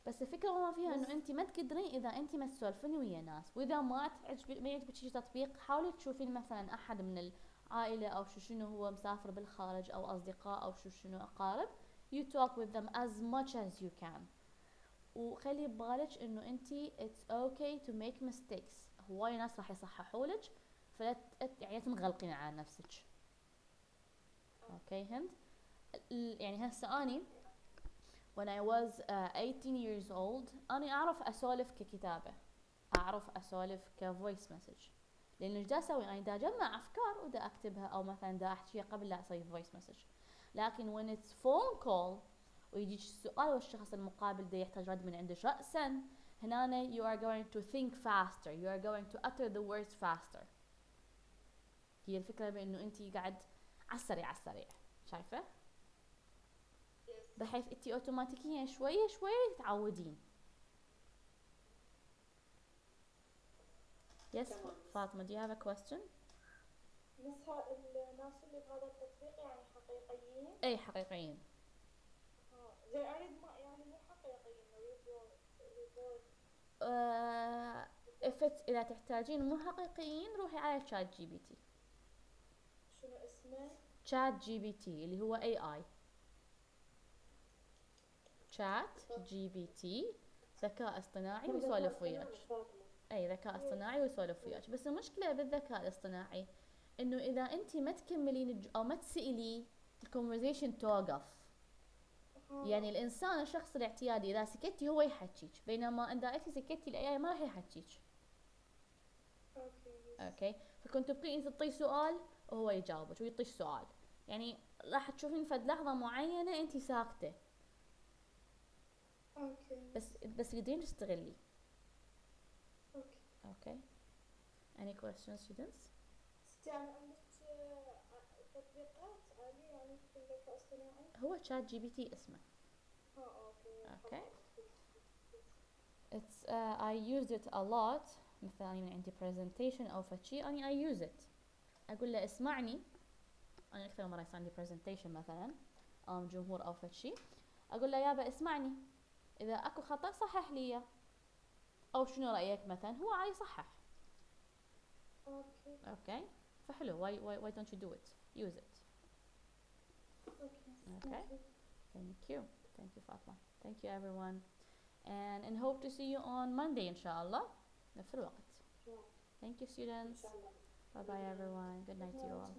بس الفكرة ما فيها انه انت ما تقدرين اذا انت ما تسولفين ويا ناس، واذا ما يعجبك شي تطبيق حاولي تشوفين مثلا احد من العائلة او شنو هو مسافر بالخارج او اصدقاء او شنو اقارب. you talk with them as much as you can. وخلي ببالك انه انتي it's okay to make mistakes. هواي ناس راح يصححولك فلا يعني تنغلقين على نفسك. اوكي هند. يعني هسه اني when I was 18 years old اني اعرف اسولف ككتابة، اعرف اسولف كvoice message. لانه ايش دا اسوي؟ انا دا اجمع افكار ودا اكتبها او مثلا دا احكيها قبل لا اسوي voice message. لكن when it's phone call ويجيك السؤال والشخص المقابل ده يحتاج رد من عندك رأسا، هنا you are going to think faster, you are going to utter the words faster. هي الفكرة بأنه أنتي قاعد على السريع شايفة؟ بحيث أنتي أوتوماتيكيا شوية تتعودين. Yes, فاطمة, do you have a question? بس الناس اللي بهذا التطبيق يعني حقيقيين؟ أي حقيقيين. زي أريد يعني مو حقيقيين إذا تحتاجين مو حقيقيين روحي على شات جي بي تي. شنو اسمه؟ شات جي بي تي اللي هو AI. شات جي بي تي ذكاء اصطناعي ويسولف وياك. اي ذكاء اصطناعي ويسولف وياك. بس المشكلة بالذكاء الاصطناعي انه اذا انت ما تكملين او ما تسألي الكونفرزيشن توقف. يعني الانسان الشخص الاعتيادي اذا سكتي هو يحكيك، بينما اذا انت سكتي الاي ما راح يحكيك. اوكي. فكنت تبقين تعطيه سؤال وهو يجاوبك ويعطيك سؤال، يعني راح تشوفين فد لحظة معينة انت ساكتة. بس تقدرين تستغلي. اوكي. Any questions students? يعني عندك تطبيقات عادية يعني في الذكاء الاصطناعي؟ هو شات جي بي تي اسمه. اوكي. It's I used it a lot. مثلا من عندي presentation او فشي اني I use it. اقول له اسمعني. انا اكثر مرة يصير عندي presentation مثلا امام جمهور او فشي، اقول له يابا اسمعني، اذا اكو خطأ صحح لي او شنو رأيك مثلا، هو عاي يصحح. اوكي. فحلو. why don't you do it? Use it. Okay. Thank you فاطمة. Thank you everyone. And hope to see you on Monday إن شاء الله نفس الوقت. Thank you students. Bye bye everyone. Good night to you all.